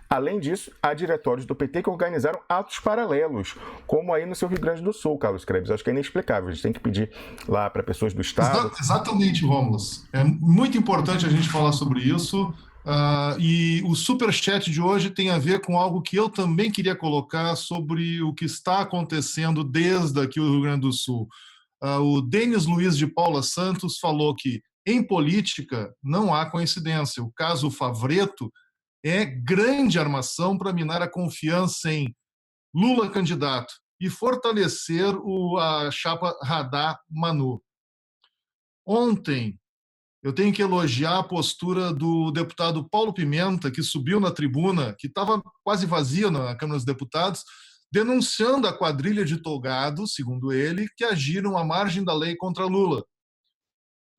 Além disso, há diretórios do PT que organizaram atos paralelos, como aí no seu Rio Grande do Sul, Carlos Krebs. Acho que é inexplicável, a gente tem que pedir lá para pessoas do Estado. Exatamente, Rômulo. É muito importante a gente falar sobre isso. E o superchat de hoje tem a ver com algo que eu também queria colocar sobre o que está acontecendo desde aqui o Rio Grande do Sul. O Denis Luiz de Paula Santos falou que, em política, não há coincidência. O caso Favreto é grande armação para minar a confiança em Lula candidato e fortalecer a chapa Haddad-Manu. Ontem, eu tenho que elogiar a postura do deputado Paulo Pimenta, que subiu na tribuna, que estava quase vazia na Câmara dos Deputados, denunciando a quadrilha de tolgados, segundo ele, que agiram à margem da lei contra Lula.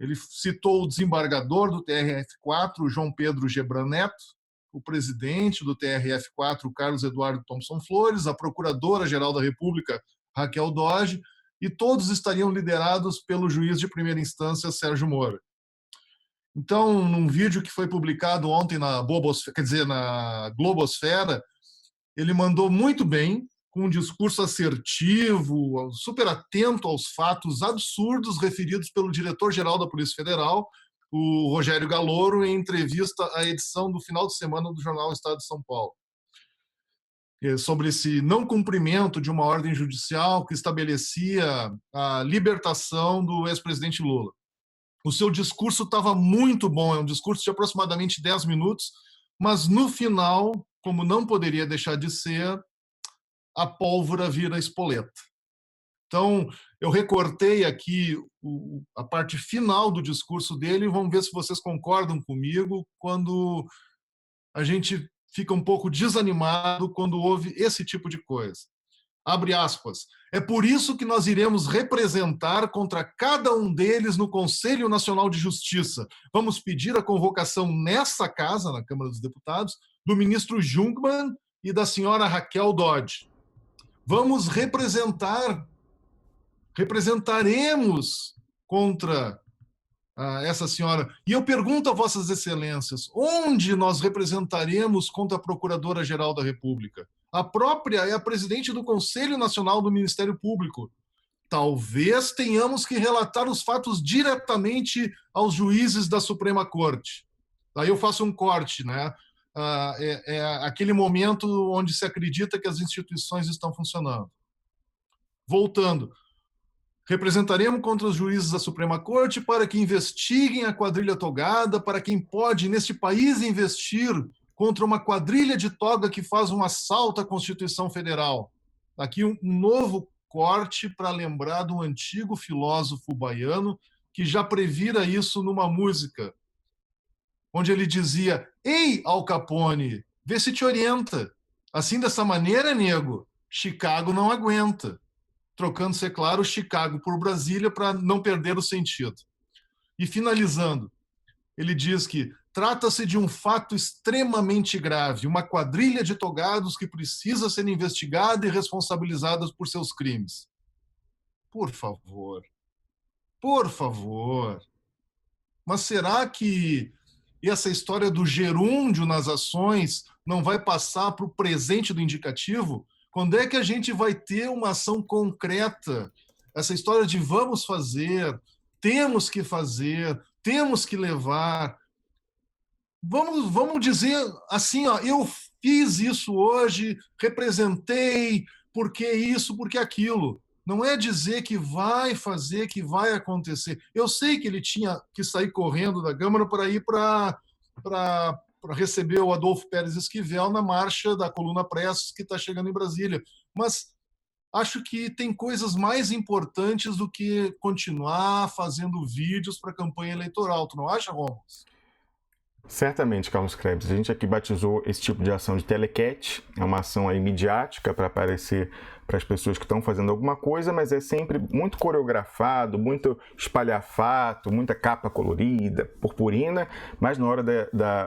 Ele citou o desembargador do TRF4, João Pedro Gebran Neto, o presidente do TRF4, Carlos Eduardo Thompson Flores, a Procuradora-Geral da República, Raquel Dodge, e todos estariam liderados pelo juiz de primeira instância, Sérgio Moro. Então, num vídeo que foi publicado ontem na Globosfera, ele mandou muito bem, com um discurso assertivo, super atento aos fatos absurdos referidos pelo diretor-geral da Polícia Federal, o Rogério Galouro, em entrevista à edição do final de semana do jornal Estado de São Paulo, sobre esse não cumprimento de uma ordem judicial que estabelecia a libertação do ex-presidente Lula. O seu discurso estava muito bom, é um discurso de aproximadamente 10 minutos, mas no final, como não poderia deixar de ser, a pólvora vira espoleta. Então, eu recortei aqui a parte final do discurso dele e vamos ver se vocês concordam comigo quando a gente fica um pouco desanimado quando ouve esse tipo de coisa. Abre aspas. É por isso que nós iremos representar contra cada um deles no Conselho Nacional de Justiça. Vamos pedir a convocação nessa casa, na Câmara dos Deputados, do ministro Jungmann e da senhora Raquel Dodge. Vamos representaremos contra essa senhora. E eu pergunto a vossas excelências, onde nós representaremos contra a Procuradora-Geral da República? A própria é a presidente do Conselho Nacional do Ministério Público. Talvez tenhamos que relatar os fatos diretamente aos juízes da Suprema Corte. Aí eu faço um corte, né? É aquele momento onde se acredita que as instituições estão funcionando. Voltando. Representaremos contra os juízes da Suprema Corte para que investiguem a quadrilha togada, para quem pode, neste país, investir contra uma quadrilha de toga que faz um assalto à Constituição Federal. Aqui um novo corte para lembrar do antigo filósofo baiano que já previra isso numa música, onde ele dizia: ei, Al Capone, vê se te orienta. Assim, dessa maneira, nego, Chicago não aguenta. Trocando-se, é claro, Chicago por Brasília para não perder o sentido. E finalizando, ele diz que trata-se de um fato extremamente grave, uma quadrilha de togados que precisa ser investigada e responsabilizada por seus crimes. Por favor. Por favor. Mas será que essa história do gerúndio nas ações não vai passar para o presente do indicativo? Quando é que a gente vai ter uma ação concreta? Essa história de vamos fazer, temos que fazer, temos que levar. Vamos dizer assim, ó, eu fiz isso hoje, representei, porque isso, porque aquilo. Não é dizer que vai fazer, que vai acontecer. Eu sei que ele tinha que sair correndo da Câmara para ir para receber o Adolfo Pérez Esquivel na marcha da Coluna Prestes, que está chegando em Brasília. Mas acho que tem coisas mais importantes do que continuar fazendo vídeos para a campanha eleitoral. Tu não acha, Romulo? Certamente, Carlos Krebs. A gente aqui batizou esse tipo de ação de telecat, é uma ação aí midiática para aparecer para as pessoas que estão fazendo alguma coisa, mas é sempre muito coreografado, muito espalhafato, muita capa colorida, purpurina, mas na hora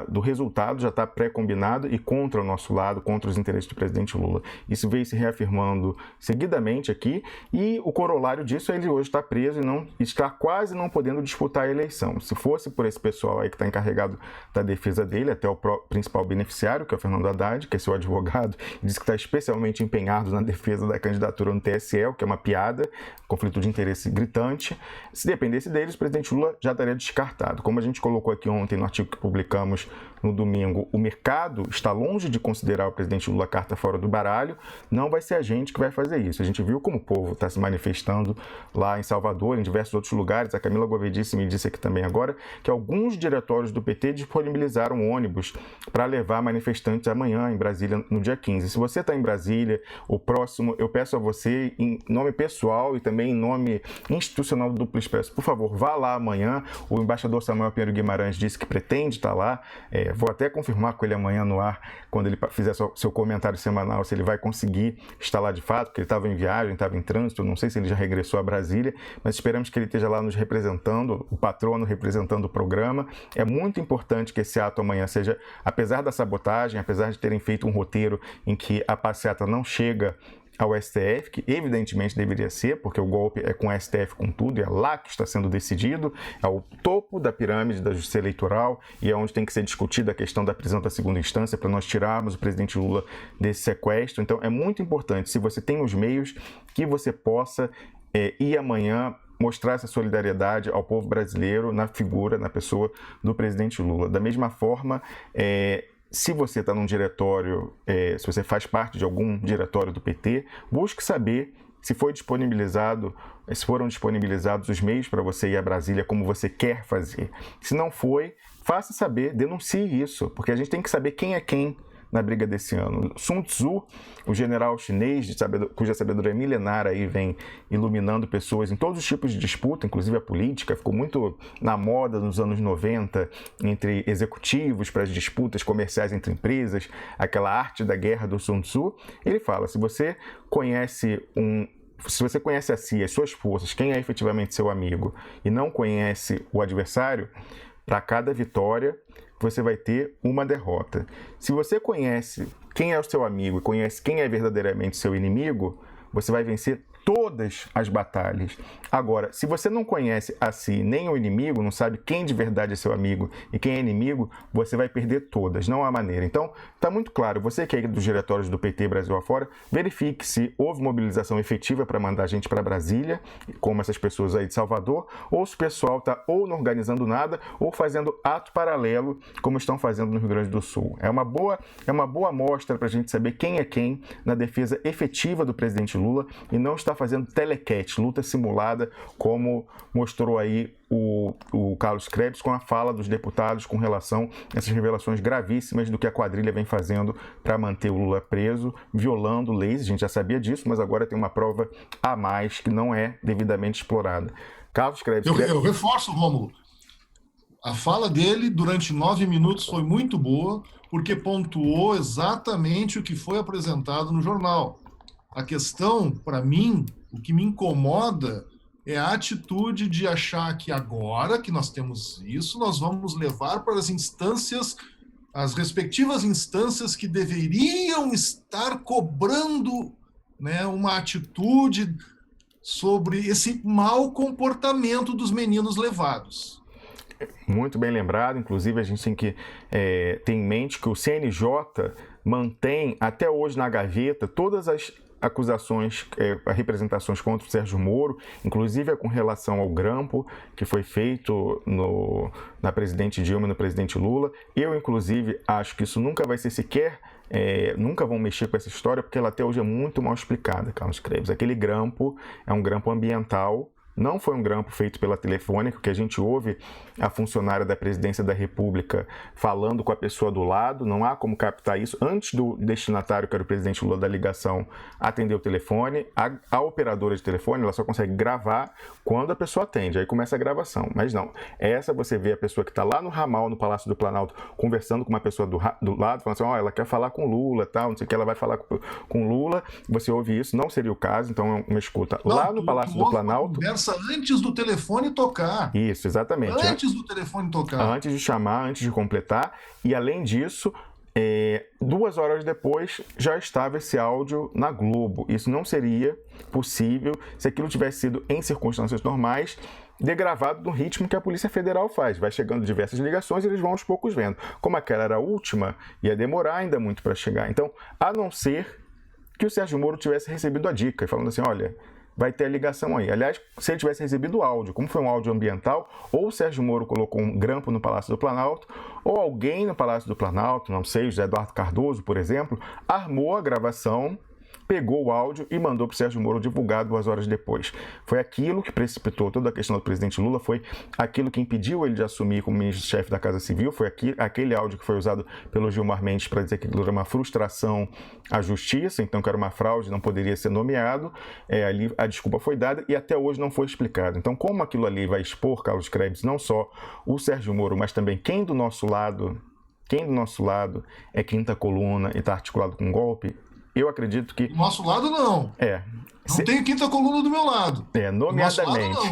do resultado já está pré-combinado e contra o nosso lado, contra os interesses do presidente Lula. Isso veio se reafirmando seguidamente aqui e o corolário disso é ele hoje está preso e está quase não podendo disputar a eleição. Se fosse por esse pessoal aí que está encarregado da defesa dele, até o principal beneficiário, que é o Fernando Haddad, que é seu advogado, diz que está especialmente empenhado na defesa da candidatura no TSE, o que é uma piada, conflito de interesse gritante. Se dependesse deles, o presidente Lula já estaria descartado. Como a gente colocou aqui ontem no artigo que publicamos no domingo, o mercado está longe de considerar o presidente Lula carta fora do baralho, não vai ser a gente que vai fazer isso. A gente viu como o povo está se manifestando lá em Salvador, em diversos outros lugares. A Camila Govedice me disse aqui também agora que alguns diretórios do PT disponibilizaram ônibus para levar manifestantes amanhã em Brasília, no dia 15. Se você está em Brasília, o próximo, eu peço a você, em nome pessoal e também em nome institucional do Duplo Expresso, por favor, vá lá amanhã. O embaixador Samuel Pinheiro Guimarães disse que pretende estar lá Vou até confirmar com ele amanhã no ar, quando ele fizer seu comentário semanal, se ele vai conseguir estar lá de fato, porque ele estava em viagem, estava em trânsito, não sei se ele já regressou a Brasília, mas esperamos que ele esteja lá nos representando, o patrono representando o programa. É muito importante que esse ato amanhã seja, apesar da sabotagem, apesar de terem feito um roteiro em que a passeata não chega ao STF, que evidentemente deveria ser, porque o golpe é com o STF com tudo, é lá que está sendo decidido, é o topo da pirâmide da justiça eleitoral e é onde tem que ser discutida a questão da prisão da segunda instância para nós tirarmos o presidente Lula desse sequestro. Então é muito importante, se você tem os meios, que você possa ir amanhã mostrar essa solidariedade ao povo brasileiro na figura, na pessoa do presidente Lula. Da mesma forma, se você está num diretório, se você faz parte de algum diretório do PT, busque saber se foram disponibilizados os meios para você ir a Brasília como você quer fazer. Se não foi, faça saber, denuncie isso, porque a gente tem que saber quem é quem na briga desse ano. Sun Tzu, o general chinês, cuja sabedoria milenar aí vem iluminando pessoas em todos os tipos de disputa, inclusive a política, ficou muito na moda nos anos 90, entre executivos para as disputas comerciais entre empresas, aquela arte da guerra do Sun Tzu. Ele fala, se você conhece a si, as suas forças, quem é efetivamente seu amigo, e não conhece o adversário, para cada vitória você vai ter uma derrota. Se você conhece quem é o seu amigo e conhece quem é verdadeiramente seu inimigo, você vai vencer todas as batalhas. Agora, se você não conhece a si nem o inimigo, não sabe quem de verdade é seu amigo e quem é inimigo, você vai perder todas, não há maneira. Então, está muito claro, você que é dos diretórios do PT Brasil afora, verifique se houve mobilização efetiva para mandar gente para Brasília, como essas pessoas aí de Salvador, ou se o pessoal está ou não organizando nada, ou fazendo ato paralelo, como estão fazendo no Rio Grande do Sul. É uma boa amostra para a gente saber quem é quem na defesa efetiva do presidente Lula e não está fazendo telequete, luta simulada, como mostrou aí o Carlos Krebs com a fala dos deputados com relação a essas revelações gravíssimas do que a quadrilha vem fazendo para manter o Lula preso, violando leis. A gente já sabia disso, mas agora tem uma prova a mais que não é devidamente explorada. Carlos Krebs... Eu reforço, Rômulo. A fala dele durante 9 minutos foi muito boa, porque pontuou exatamente o que foi apresentado no jornal. A questão, para mim, o que me incomoda é a atitude de achar que agora que nós temos isso, nós vamos levar para as instâncias, as respectivas instâncias que deveriam estar cobrando, né, uma atitude sobre esse mau comportamento dos meninos levados. Muito bem lembrado, inclusive a gente tem que ter em mente que o CNJ mantém até hoje na gaveta todas as acusações, representações contra o Sérgio Moro, inclusive com relação ao grampo que foi feito na presidente Dilma e no presidente Lula. Eu, inclusive, acho que isso nunca vai ser sequer, nunca vão mexer com essa história, porque ela até hoje é muito mal explicada, Carlos Krebs. Aquele grampo é um grampo ambiental, não foi um grampo feito pela Telefônica, que a gente ouve a funcionária da Presidência da República falando com a pessoa do lado, não há como captar isso. Antes do destinatário, que era o presidente Lula, da ligação, atender o telefone, a operadora de telefone, ela só consegue gravar quando a pessoa atende, aí começa a gravação. Mas não, essa você vê a pessoa que está lá no ramal, no Palácio do Planalto, conversando com uma pessoa do lado, falando assim, ela quer falar com Lula, tal, não sei o que, ela vai falar com Lula, você ouve isso, não seria o caso, então é uma escuta. Não, lá no Palácio do Planalto... Conversa antes do telefone tocar. Isso, exatamente. Antes do telefone tocar. Antes de chamar, antes de completar. E além disso, 2 horas depois já estava esse áudio na Globo. Isso não seria possível se aquilo tivesse sido em circunstâncias normais, degravado no ritmo que a Polícia Federal faz. Vai chegando diversas ligações e eles vão aos poucos vendo. Como aquela era a última, ia demorar ainda muito para chegar. Então, a não ser que o Sérgio Moro tivesse recebido a dica, falando assim, olha... vai ter a ligação aí. Aliás, se ele tivesse recebido o áudio, como foi um áudio ambiental, ou o Sérgio Moro colocou um grampo no Palácio do Planalto, ou alguém no Palácio do Planalto, não sei, José Eduardo Cardoso, por exemplo, armou a gravação, pegou o áudio e mandou para o Sérgio Moro divulgar 2 horas depois. Foi aquilo que precipitou toda a questão do presidente Lula, foi aquilo que impediu ele de assumir como ministro-chefe da Casa Civil, foi aquele áudio que foi usado pelo Gilmar Mendes para dizer que aquilo era uma frustração à justiça, então que era uma fraude, não poderia ser nomeado. Ali a desculpa foi dada e até hoje não foi explicado. Então, como aquilo ali vai expor, Carlos Krebs, não só o Sérgio Moro, mas também quem do nosso lado quem do nosso lado é quinta coluna e está articulado com golpe, eu acredito que... Do nosso lado, não. Não tem quinta coluna do meu lado.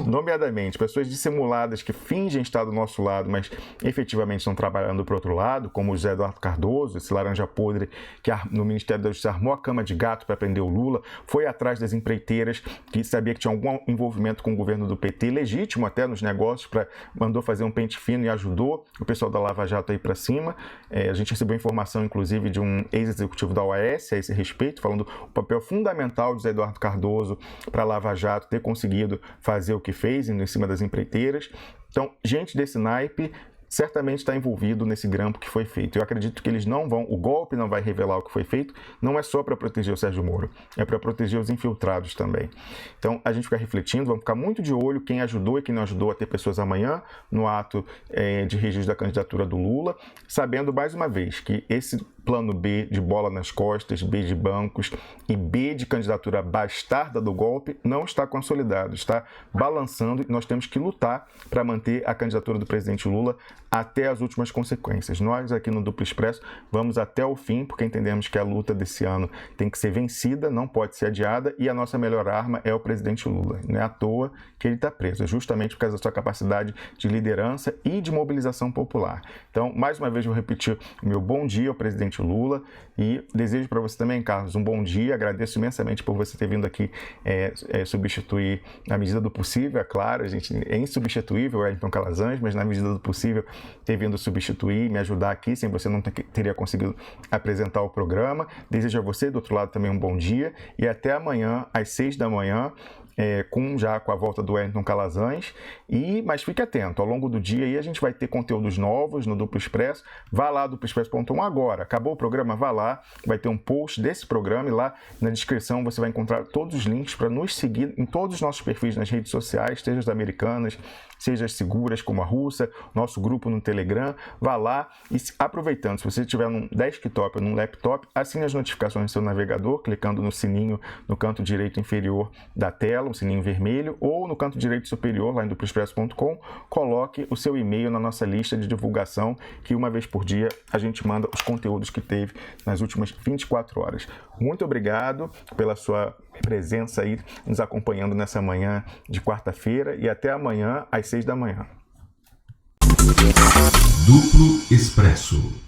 Nomeadamente, pessoas dissimuladas que fingem estar do nosso lado, mas efetivamente estão trabalhando para o outro lado, como o José Eduardo Cardoso, esse laranja podre que no Ministério da Justiça armou a cama de gato para prender o Lula, foi atrás das empreiteiras que sabia que tinha algum envolvimento com o governo do PT, legítimo até nos negócios, mandou fazer um pente fino e ajudou o pessoal da Lava Jato a ir para cima. A gente recebeu informação, inclusive, de um ex-executivo da OAS a esse respeito, falando o papel fundamental de José Eduardo Cardoso para a Lava Jato ter conseguido fazer o que fez, indo em cima das empreiteiras. Então, gente desse naipe certamente está envolvido nesse grampo que foi feito. Eu acredito que eles não vão, o golpe não vai revelar o que foi feito, não é só para proteger o Sérgio Moro, é para proteger os infiltrados também. Então, a gente fica refletindo, vamos ficar muito de olho quem ajudou e quem não ajudou a ter pessoas amanhã no ato de registro da candidatura do Lula, sabendo mais uma vez que esse plano B de bola nas costas, B de bancos e B de candidatura bastarda do golpe não está consolidado, está balançando e nós temos que lutar para manter a candidatura do presidente Lula até as últimas consequências. Nós aqui no Duplo Expresso vamos até o fim, porque entendemos que a luta desse ano tem que ser vencida, não pode ser adiada, e a nossa melhor arma é o presidente Lula. Não é à toa que ele está preso, é justamente por causa da sua capacidade de liderança e de mobilização popular. Então, mais uma vez, vou repetir o meu bom dia ao presidente Lula e desejo para você também, Carlos, um bom dia. Agradeço imensamente por você ter vindo aqui substituir na medida do possível, é claro, a gente é insubstituível, Wellington Calazans, mas na medida do possível ter vindo substituir, me ajudar aqui, sem você não teria conseguido apresentar o programa. Desejo a você, do outro lado, também um bom dia e até amanhã, às 6 da manhã, com a volta do Wellington Calazans, mas fique atento, ao longo do dia aí a gente vai ter conteúdos novos no Duplo Expresso. Vá lá, duploexpresso.com agora, acabou o programa, vá lá, vai ter um post desse programa e lá na descrição você vai encontrar todos os links para nos seguir em todos os nossos perfis nas redes sociais, seja as americanas, seja as seguras como a russa, nosso grupo no Telegram. Vá lá e, aproveitando, se você estiver num desktop ou num laptop, assine as notificações no seu navegador, clicando no sininho no canto direito inferior da tela, um sininho vermelho, ou no canto direito superior, lá em duploexpresso.com, coloque o seu e-mail na nossa lista de divulgação, que uma vez por dia a gente manda os conteúdos que teve nas últimas 24 horas. Muito obrigado pela sua presença aí, nos acompanhando nessa manhã de quarta-feira, e até amanhã às 6 da manhã. Duplo Expresso.